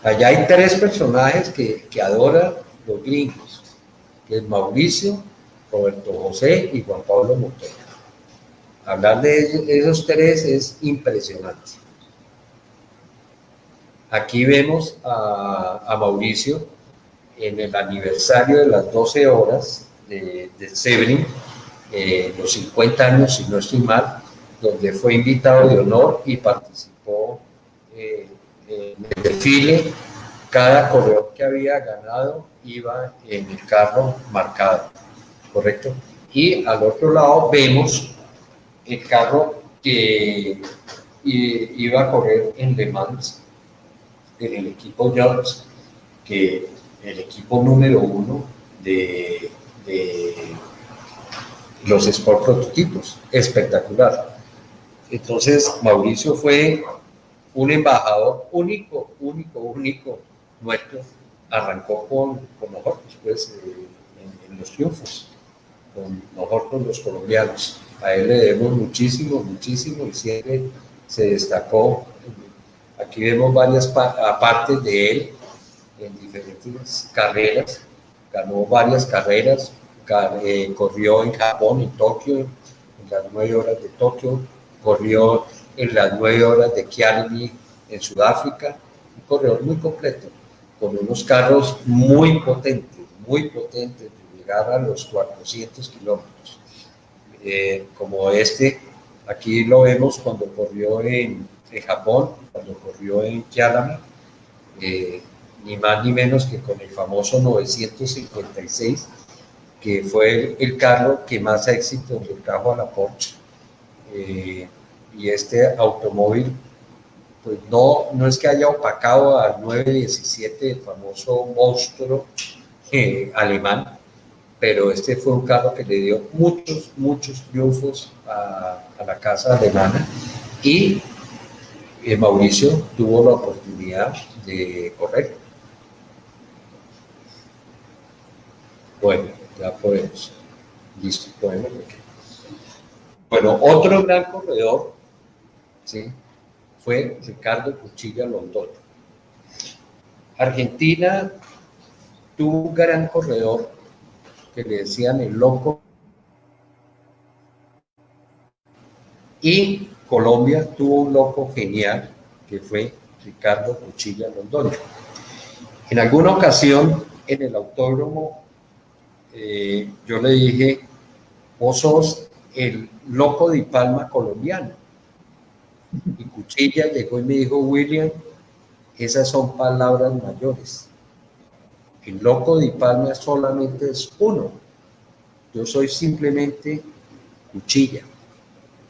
Allá hay 3 personajes que adoran los gringos, que es Mauricio, Roberto José y Juan Pablo Montoya. Hablar de esos 3 es impresionante. Aquí vemos a Mauricio en el aniversario de las 12 horas de Sebring, los 50 años, si no estoy mal, donde fue invitado de honor y participó en el desfile. Cada corredor que había ganado iba en el carro marcado, ¿correcto? Y al otro lado vemos el carro que iba a correr en Le Mans, en el equipo Jones, que el equipo número 1 de los Sport Prototipos, espectacular. Entonces Mauricio fue un embajador único nuestro, arrancó con nosotros, pues, en los triunfos, con nosotros los colombianos. A él le debemos muchísimo, y siempre se destacó. Aquí vemos varias partes de él en diferentes carreras, ganó varias carreras, corrió en Japón, en Tokio, en las 9 horas de Tokio, corrió en las 9 horas de Kyalami en Sudáfrica, un corredor muy completo, con unos carros muy potentes, de llegar a los 400 kilómetros. Como este, aquí lo vemos cuando corrió en Japón, cuando corrió en Kyalami, ni más ni menos que con el famoso 956, que fue el carro que más éxito le trajo a la Porsche. Y este automóvil, pues no es que haya opacado al 917, el famoso monstruo alemán, pero este fue un carro que le dio muchos triunfos a la casa alemana, y Mauricio tuvo la oportunidad de correr. Bueno, ya podemos. Listo, podemos. Bueno, otro gran corredor, ¿sí?, fue Ricardo Cuchilla Londoño. Argentina tuvo un gran corredor que le decían el loco, y Colombia tuvo un loco genial que fue Ricardo Cuchilla Londoño. En alguna ocasión en el autódromo yo le dije: vos sos el loco de Palma colombiano. Y Cuchilla llegó y me dijo: William, esas son palabras mayores. El loco de Palma solamente es uno. Yo soy simplemente Cuchilla.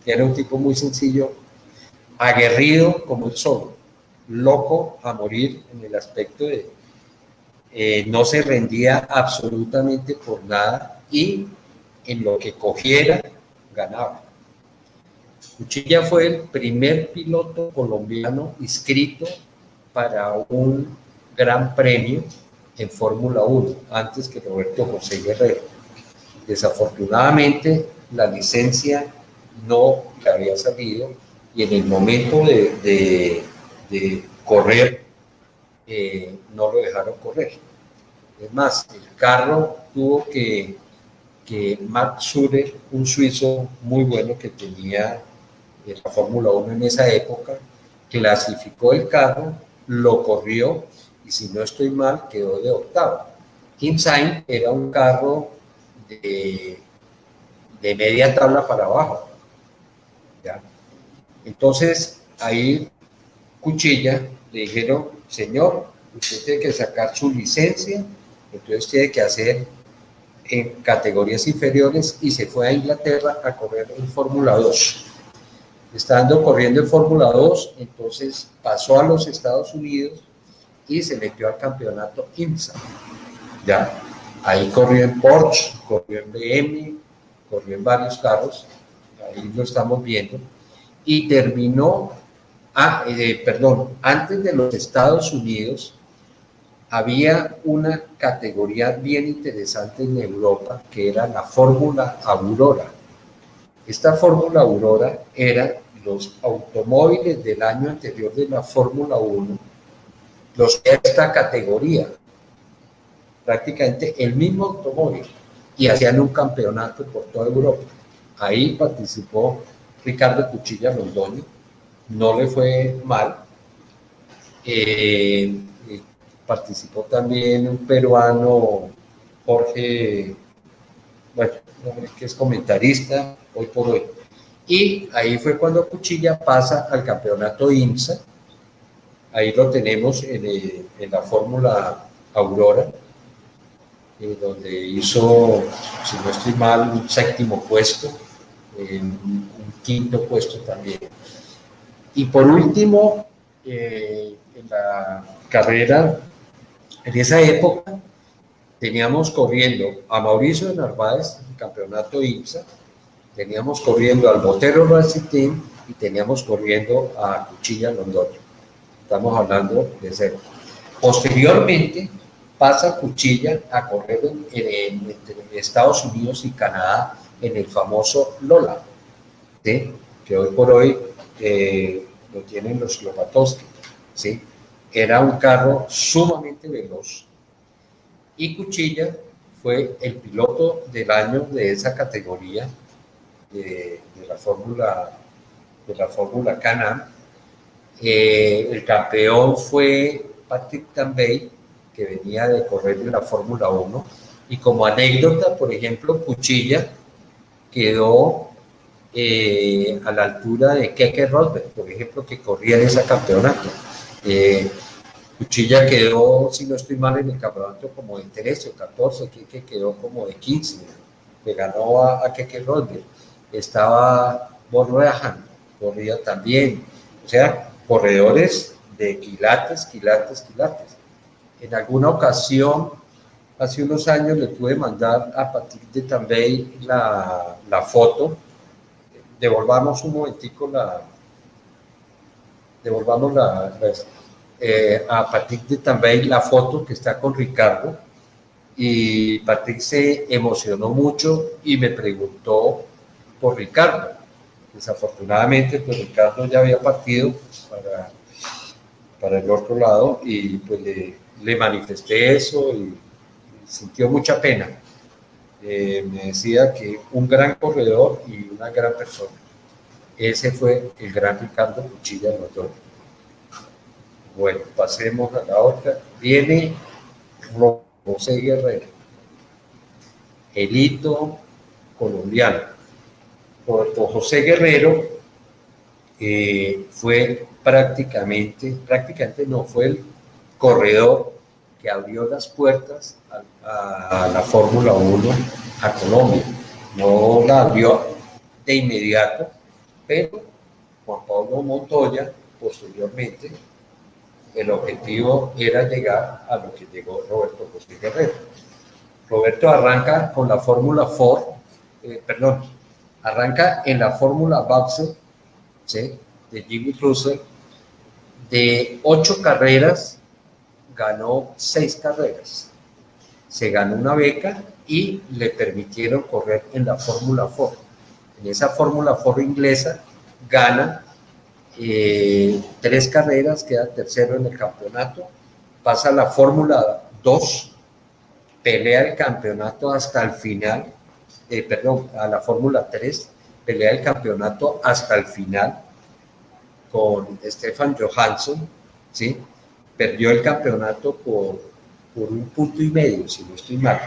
Era un tipo muy sencillo, aguerrido como el sol, loco a morir en el aspecto de no se rendía absolutamente por nada, y en lo que cogiera ganaba. Cuchilla fue el primer piloto colombiano inscrito para un gran premio en Fórmula 1, antes que Roberto José Guerrero. Desafortunadamente, la licencia no le había salido, y en el momento de correr, no lo dejaron correr. Es más, el carro tuvo que Max Schurer, un suizo muy bueno que tenía la Fórmula 1 en esa época, clasificó el carro, lo corrió, y si no estoy mal, quedó de octavo. Team Sainz era un carro de media tabla para abajo, ¿ya? Entonces, ahí Cuchilla le dijeron: señor, usted tiene que sacar su licencia, entonces tiene que hacer en categorías inferiores, y se fue a Inglaterra a correr en Fórmula 2. Estando corriendo en Fórmula 2, entonces pasó a los Estados Unidos y se metió al campeonato IMSA. Ya, ahí corrió en Porsche, corrió en BMW, corrió en varios carros, ahí lo estamos viendo, y terminó, antes de los Estados Unidos, había una categoría bien interesante en Europa, que era la Fórmula Aurora. Esta Fórmula Aurora era los automóviles del año anterior de la Fórmula 1, los de esta categoría, prácticamente el mismo automóvil, y hacían un campeonato por toda Europa. Ahí participó Ricardo Cuchilla Londoño, no le fue mal. Participó también un peruano, Jorge, bueno, que es comentarista hoy por hoy. Y ahí fue cuando Cuchilla pasa al campeonato IMSA. Ahí lo tenemos en la Fórmula Aurora, donde hizo, si no estoy mal, un 7º puesto, un 5º puesto también. Y por último, en la carrera, en esa época, teníamos corriendo a Mauricio de Narváez, el campeonato IPSA, teníamos corriendo al Botero Racing Team y teníamos corriendo a Cuchilla Londoño. Estamos hablando de cero. Posteriormente pasa Cuchilla a correr en Estados Unidos y Canadá en el famoso Lola, ¿sí? Que hoy por hoy lo tienen los Lopatowski, ¿sí? Era un carro sumamente veloz y Cuchilla fue el piloto del año de esa categoría de la Fórmula Can-Am. El campeón fue Patrick Tambay, que venía de correr en la Fórmula 1, y como anécdota, por ejemplo, Cuchilla quedó a la altura de Keke Rosberg, por ejemplo, que corría en ese campeonato. Cuchilla quedó, si no estoy mal, en el campeonato como de 13 o 14, Keke quedó como de 15, le ganó a Keke Rosberg. Estaba Bob Rehan, corría también, o sea, corredores de quilates. En alguna ocasión, hace unos años, le pude mandar a Patrick de Tambay la foto. Devolvamos un momentico a Patrick de Tambay la foto que está con Ricardo, y Patrick se emocionó mucho y me preguntó por Ricardo. Desafortunadamente, pues Ricardo ya había partido para el otro lado, y pues le manifesté eso y sintió mucha pena. Me decía que un gran corredor y una gran persona. Ese fue el gran Ricardo Cuchilla Londoño. Bueno, pasemos a la otra. Viene José Guerrero, el hito colombiano. Roberto José Guerrero fue prácticamente no, fue el corredor que abrió las puertas a la Fórmula 1 a Colombia. No la abrió de inmediato, pero Juan Pablo Montoya, posteriormente, el objetivo era llegar a lo que llegó Roberto José Guerrero. Roberto arranca con la Fórmula Ford, arranca en la Fórmula Vauxhall, ¿sí?, de Jimmy Cruiser. De 8 carreras, ganó 6 carreras. Se ganó una beca y le permitieron correr en la Fórmula Ford. En esa Fórmula Ford inglesa gana 3 carreras, queda tercero en el campeonato, pasa a la Fórmula 2, pelea el campeonato hasta el final, a la Fórmula 3, pelea el campeonato hasta el final con Stefan Johansson, ¿sí? Perdió el campeonato por 1,5 puntos, si no estoy mal.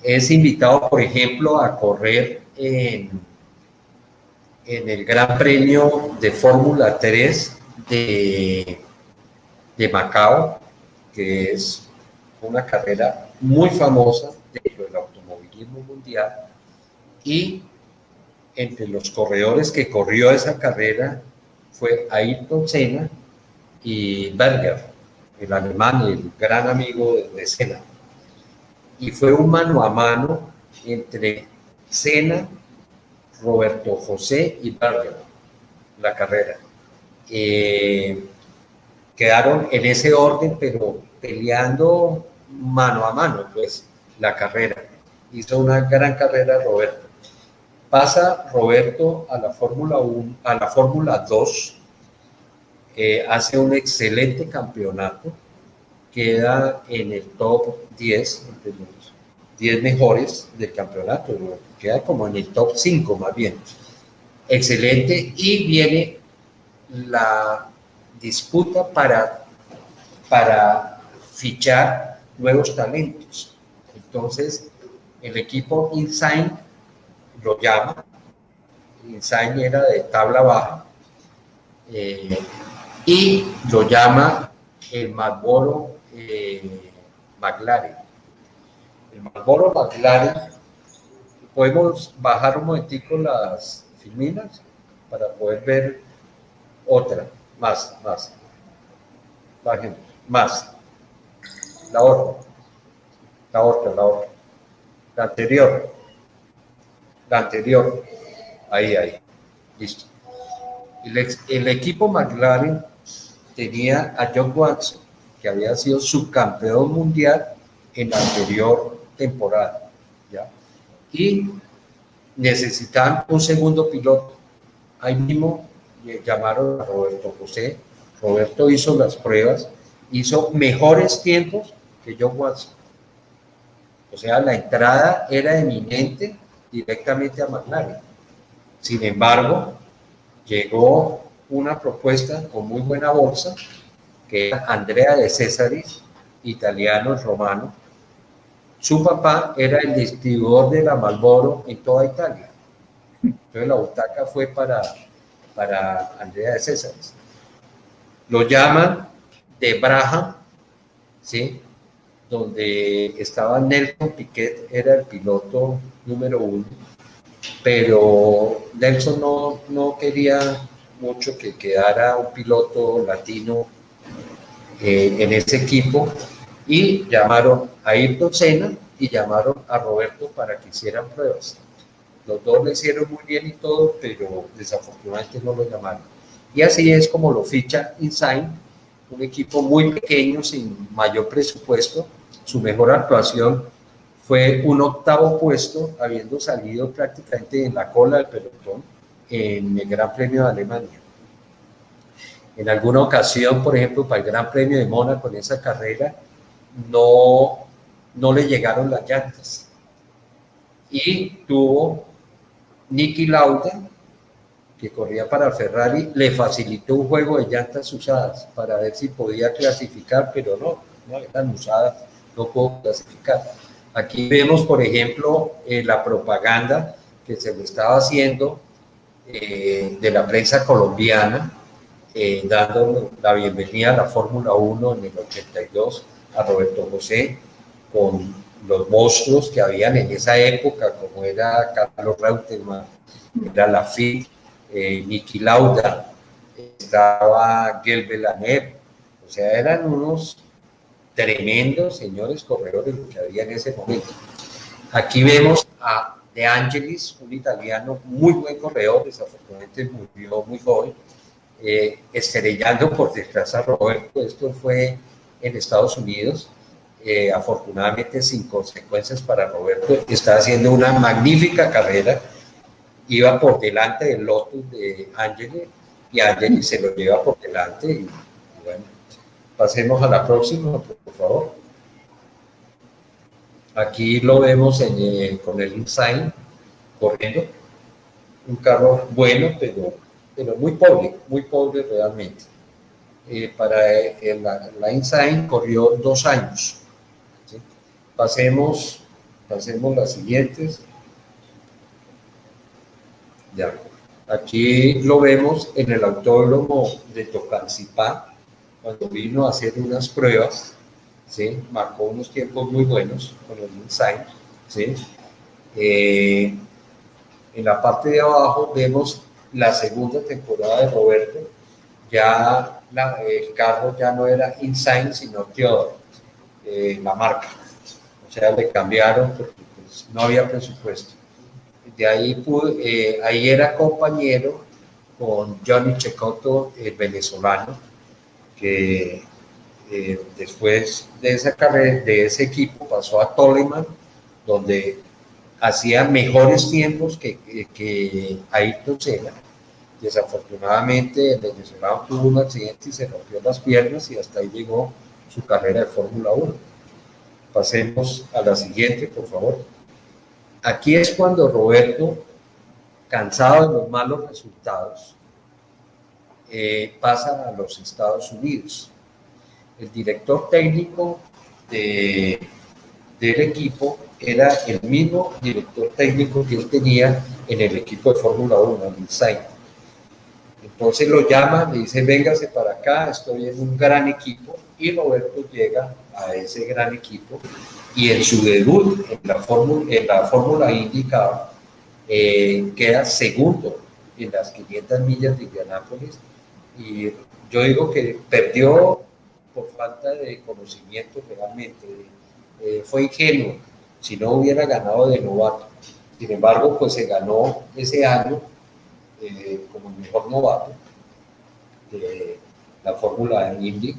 Es invitado, por ejemplo, a correr en el Gran Premio de Fórmula 3 de Macao, que es una carrera muy famosa dentro del automovilismo mundial, y entre los corredores que corrió esa carrera fue Ayrton Senna y Berger, el alemán, el gran amigo de Senna. Y fue un mano a mano entre Senna, Roberto José y Berger, la carrera. Quedaron en ese orden, pero peleando mano a mano, pues, la carrera. Hizo una gran carrera Roberto. Pasa Roberto a la Fórmula 1, a la Fórmula 2, hace un excelente campeonato, queda en el top 10, entre los 10 mejores del campeonato, queda como en el top 5 más bien. Excelente, y viene la disputa para fichar nuevos talentos. Entonces, el equipo Insign lo llama. Insign era de tabla baja, y lo llama el Marlboro McLaren. El Marlboro McLaren, podemos bajar un momentico las filminas para poder ver otra, más, bajemos, más, la la anterior, la anterior, ahí, listo. El equipo McLaren tenía a John Watson, que había sido subcampeón mundial en la anterior temporada, ¿ya? Y necesitaban un segundo piloto. Ahí mismo llamaron a Roberto José. Roberto hizo las pruebas, hizo mejores tiempos que John Watson. O sea, la entrada era eminente directamente a McLaren. Sin embargo, llegó una propuesta con muy buena bolsa, que era Andrea de Cesaris, italiano romano. Su papá era el distribuidor de la Marlboro en toda Italia. Entonces la butaca fue para Andrea de Cesaris. Lo llaman de Braham, ¿sí? Donde estaba Nelson Piquet, era el piloto número 1, pero Nelson no quería mucho que quedara un piloto latino en ese equipo, y llamaron a Ayrton Senna y llamaron a Roberto para que hicieran pruebas. Los dos le hicieron muy bien y todo, pero desafortunadamente no lo llamaron. Y así es como lo ficha Insign, un equipo muy pequeño, sin mayor presupuesto. Su mejor actuación fue un 8º puesto, habiendo salido prácticamente en la cola del pelotón en el Gran Premio de Alemania. En alguna ocasión, por ejemplo, para el Gran Premio de Mónaco, en esa carrera, no le llegaron las llantas. Y tuvo Niki Lauda, que corría para Ferrari, le facilitó un juego de llantas usadas para ver si podía clasificar, pero no eran usadas, no pudo clasificar. Aquí vemos, por ejemplo, la propaganda que se le estaba haciendo de la prensa colombiana, dando la bienvenida a la Fórmula 1 en el 82 a Roberto José, con los monstruos que habían en esa época, como era Carlos Reutemann, era Lafitte, Niki Lauda, estaba Gil Villeneuve. O sea, eran unos tremendos señores corredores que había en ese momento. Aquí vemos a De Angelis, un italiano muy buen corredor, desafortunadamente murió muy joven, estrellando por detrás a Roberto. Esto fue en Estados Unidos, afortunadamente sin consecuencias para Roberto. Está haciendo una magnífica carrera, iba por delante del Lotus de Angeli, y Angeli se lo lleva por delante. Y bueno, pasemos a la próxima, por favor. Aquí lo vemos con el Insign corriendo, un carro bueno, pero muy pobre realmente. Para la Insign corrió 2 años. ¿Sí? Pasemos las siguientes. Ya. Aquí lo vemos en el autódromo de Tocancipá, cuando vino a hacer unas pruebas, ¿sí? Marcó unos tiempos muy buenos con el Insign, ¿sí? En la parte de abajo vemos la segunda temporada de Roberto. Ya el carro ya no era Insign, sino Theodore, la marca. O sea, le cambiaron porque pues, no había presupuesto. De ahí, ahí era compañero con Johnny Cecotto, el venezolano, que después de esa carrera, de ese equipo, pasó a Toleman, donde hacía mejores tiempos que Ayrton Senna. Desafortunadamente, el venezolano tuvo un accidente y se rompió las piernas, y hasta ahí llegó su carrera de Fórmula 1. Pasemos a la siguiente, por favor. Aquí es cuando Roberto, cansado de los malos resultados, pasa a los Estados Unidos. El director técnico del equipo era el mismo director técnico que él tenía en el equipo de Fórmula 1, el Insign. Entonces lo llama, le dice: véngase para acá, estoy en un gran equipo, y Roberto llega a ese gran equipo, y en su debut en la Fórmula IndyCar queda segundo en las 500 millas de Indianápolis, y yo digo que perdió por falta de conocimiento realmente fue ingenuo si no hubiera ganado de novato. Sin embargo, pues se ganó ese año como el mejor novato de la Fórmula Indy,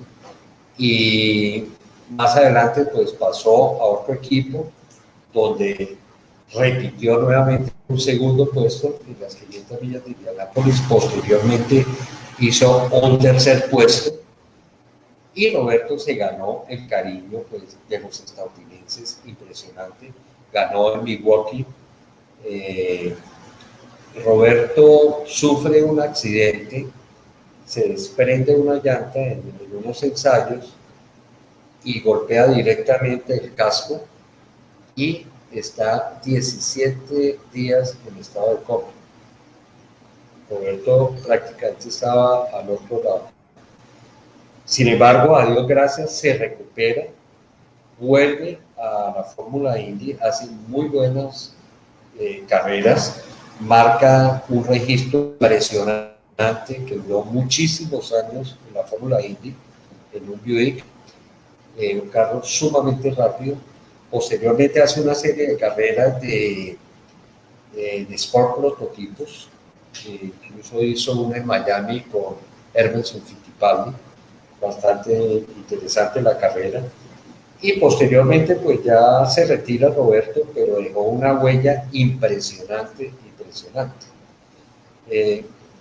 y más adelante pues pasó a otro equipo donde repitió nuevamente un segundo puesto en las 500 millas de Indianápolis. Posteriormente hizo un tercer puesto, y Roberto se ganó el cariño pues, de los estadounidenses, impresionante. Ganó en Milwaukee. Roberto sufre un accidente, se desprende una llanta en unos ensayos y golpea directamente el casco, y está 17 días en estado de coma. Roberto prácticamente estaba al otro lado. Sin embargo, a Dios gracias, se recupera, vuelve a la Fórmula Indy, hace muy buenas carreras, marca un registro impresionante que duró muchísimos años en la Fórmula Indy, en un Buick, un carro sumamente rápido. Posteriormente hace una serie de carreras de Sport prototipos, incluso hizo una en Miami con Emerson Fittipaldi, bastante interesante la carrera. Y posteriormente pues ya se retira Roberto, pero dejó una huella impresionante, impresionante.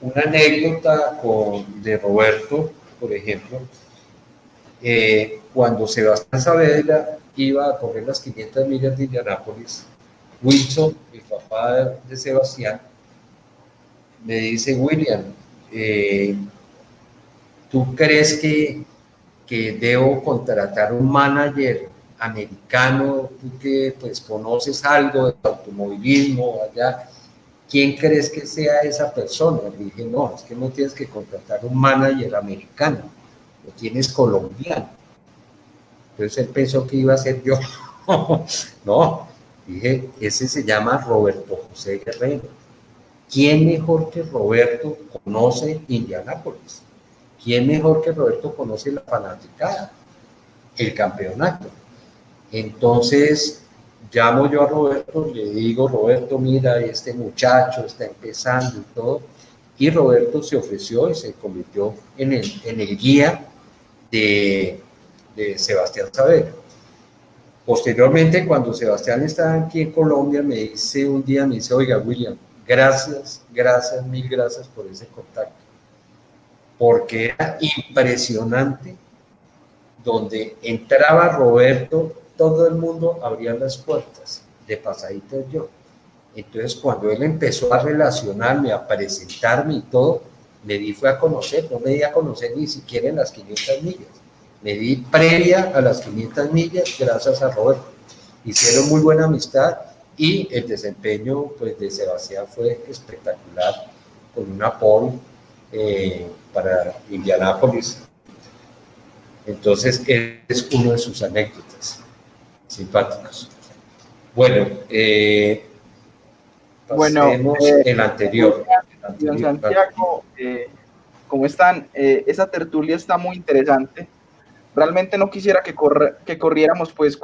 Una anécdota de Roberto, por ejemplo, cuando Sebastián Saavedra iba a correr las 500 millas de Indianápolis, Wilson, el papá de Sebastián, me dice: William, ¿tú crees que debo contratar un manager americano? Tú que pues conoces algo de automovilismo allá, ¿quién crees que sea esa persona? Le dije: no, es que no tienes que contratar un manager americano, lo tienes colombiano. Entonces él pensó que iba a ser yo. No, dije, ese se llama Roberto José Guerrero. ¿Quién mejor que Roberto conoce Indianápolis? ¿Quién mejor que Roberto conoce la fanaticada, el campeonato? Entonces llamo yo a Roberto, le digo: Roberto, mira, este muchacho está empezando y todo. Y Roberto se ofreció y se convirtió en el guía de Sebastián Saavedra. Posteriormente, cuando Sebastián estaba aquí en Colombia, me dice un día, me dice: oiga, William, gracias, mil gracias por ese contacto, porque era impresionante. Donde entraba Roberto, todo el mundo abría las puertas, de pasadito yo. Entonces, cuando él empezó a relacionarme, a presentarme y todo, me di fue a conocer, no me di a conocer ni siquiera en las 500 millas. Me di previa a las 500 millas gracias a Roberto. Hicieron muy buena amistad, y el desempeño pues, de Sebastián fue espectacular, con una pole para Indianápolis. Entonces, es uno de sus anécdotas simpáticos. Bueno, pasemos el anterior. Don Santiago, ¿cómo están? Esa tertulia está muy interesante. Realmente no quisiera que corriéramos pues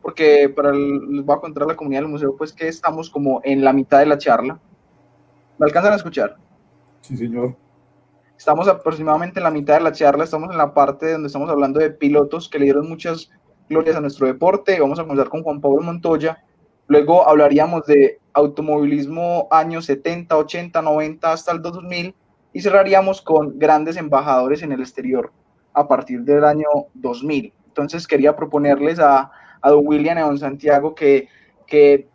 porque les voy a contar a la comunidad del museo pues que estamos como en la mitad de la charla. ¿Me alcanzan a escuchar? Sí, señor. Estamos aproximadamente en la mitad de la charla, estamos en la parte donde estamos hablando de pilotos que le dieron muchas glorias a nuestro deporte. Vamos a comenzar con Juan Pablo Montoya, luego hablaríamos de automovilismo años 70, 80, 90 hasta el 2000, y cerraríamos con grandes embajadores en el exterior a partir del año 2000. Entonces quería proponerles a don William y a don Santiago que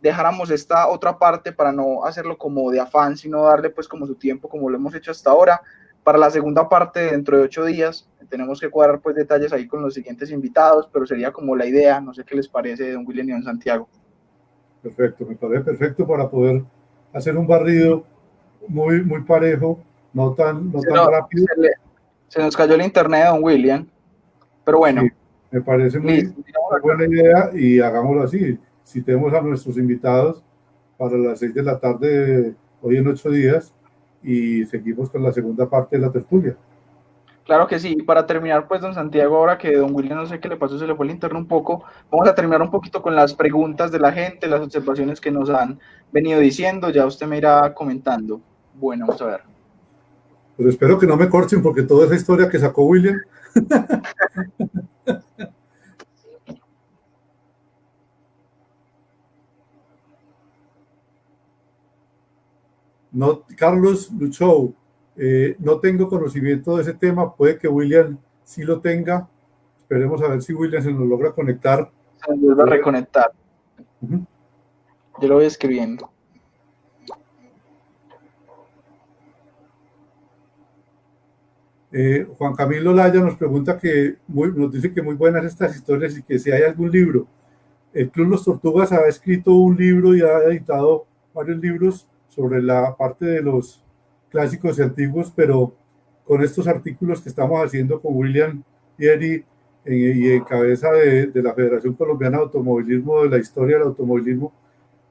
dejáramos esta otra parte para no hacerlo como de afán, sino darle pues como su tiempo, como lo hemos hecho hasta ahora. Para la segunda parte, dentro de 8 días, tenemos que cuadrar pues detalles ahí con los siguientes invitados, pero sería como la idea. No sé qué les parece, don William y don Santiago. Perfecto, me parece perfecto para poder hacer un barrido muy, muy parejo, no tan rápido. Se nos cayó el internet de don William, pero bueno. Sí, me parece muy buena idea, y hagámoslo así. Citemos a nuestros invitados para las 6 de la tarde, hoy en 8 días, y seguimos con la segunda parte de la tertulia. Claro que sí. Para terminar, pues, don Santiago, ahora que don William no sé qué le pasó, se le fue el interno un poco, vamos a terminar un poquito con las preguntas de la gente, las observaciones que nos han venido diciendo, ya usted me irá comentando. Bueno, vamos a ver. Pero espero que no me corchen porque toda esa historia que sacó William. No, Carlos Luchou, no tengo conocimiento de ese tema, puede que William sí lo tenga. Esperemos a ver si William se nos logra conectar. Se me vuelve a reconectar. Yo lo voy escribiendo. Juan Camilo Laya nos pregunta nos dice que muy buenas estas historias y que si hay algún libro. El Club Los Tortugas ha escrito un libro y ha editado varios libros sobre la parte de los clásicos y antiguos, pero con estos artículos que estamos haciendo con William Pieri y en cabeza de la Federación Colombiana de Automovilismo, de la historia del automovilismo,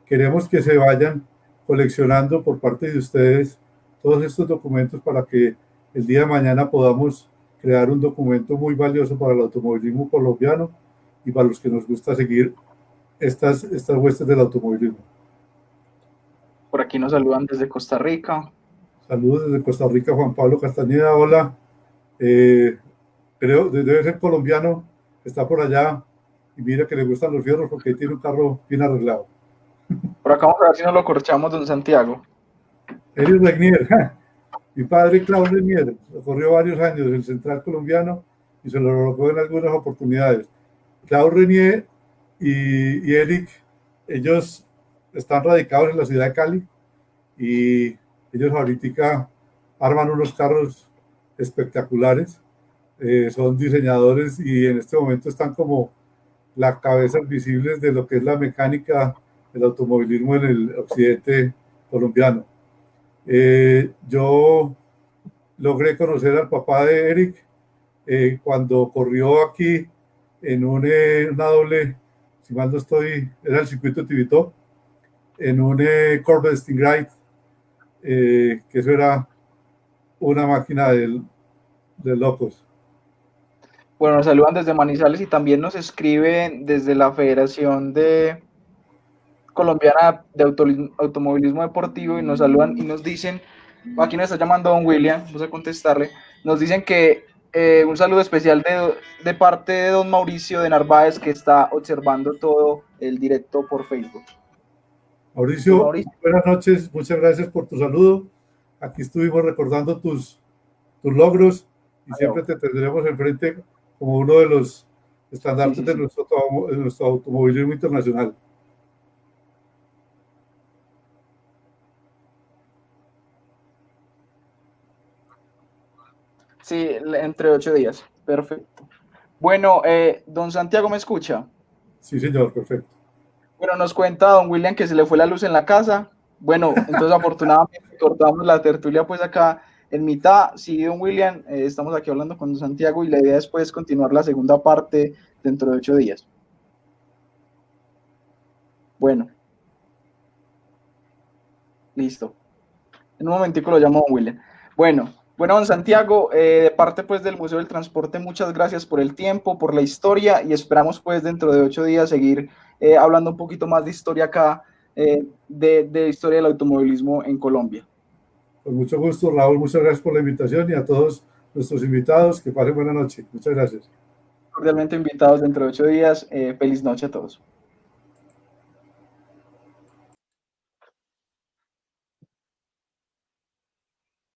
queremos que se vayan coleccionando por parte de ustedes todos estos documentos para que el día de mañana podamos crear un documento muy valioso para el automovilismo colombiano y para los que nos gusta seguir estas huestes del automovilismo. Por aquí nos saludan desde Costa Rica. Saludos desde Costa Rica, Juan Pablo Castañeda, hola. Creo debe ser colombiano, está por allá y mira que le gustan los fierros porque tiene un carro bien arreglado. Por acá vamos a ver si nos lo corchamos, don Santiago. Eric Regnier, mi padre Claudio Regnier, corrió varios años en el Central Colombiano y se lo logró en algunas oportunidades. Claudio Regnier y Eric, ellos están radicados en la ciudad de Cali y ellos ahorita arman unos carros espectaculares, son diseñadores y en este momento están como las cabezas visibles de lo que es la mecánica del automovilismo en el occidente colombiano. Yo logré conocer al papá de Eric cuando corrió aquí en una doble, si mal no estoy, era el circuito Tibito, en un Corvette Stingray, que eso era una máquina de locos. Bueno, nos saludan desde Manizales y también nos escriben desde la Federación Colombiana de Automovilismo Deportivo y nos saludan y nos dicen, aquí nos está llamando don William, vamos a contestarle, nos dicen que un saludo especial de parte de don Mauricio de Narváez que está observando todo el directo por Facebook. Mauricio, buenas noches, muchas gracias por tu saludo. Aquí estuvimos recordando tus logros y siempre te tendremos enfrente como uno de los estandartes de nuestro automovilismo internacional. Sí, entre 8 días. Perfecto. Bueno, don Santiago, ¿me escucha? Sí, señor, perfecto. Bueno, nos cuenta don William que se le fue la luz en la casa. Bueno, entonces afortunadamente cortamos la tertulia pues acá en mitad. Sí, don William, estamos aquí hablando con don Santiago y la idea es pues continuar la segunda parte dentro de 8 días. Bueno. Listo. En un momentico lo llamo don William. Bueno, don Santiago, de parte pues del Museo del Transporte, muchas gracias por el tiempo, por la historia y esperamos pues dentro de 8 días seguir hablando un poquito más de historia acá, de historia del automovilismo en Colombia. Con mucho gusto, Raúl, muchas gracias por la invitación y a todos nuestros invitados, que pasen buena noche. Muchas gracias. Cordialmente invitados dentro de 8 días. Feliz noche a todos.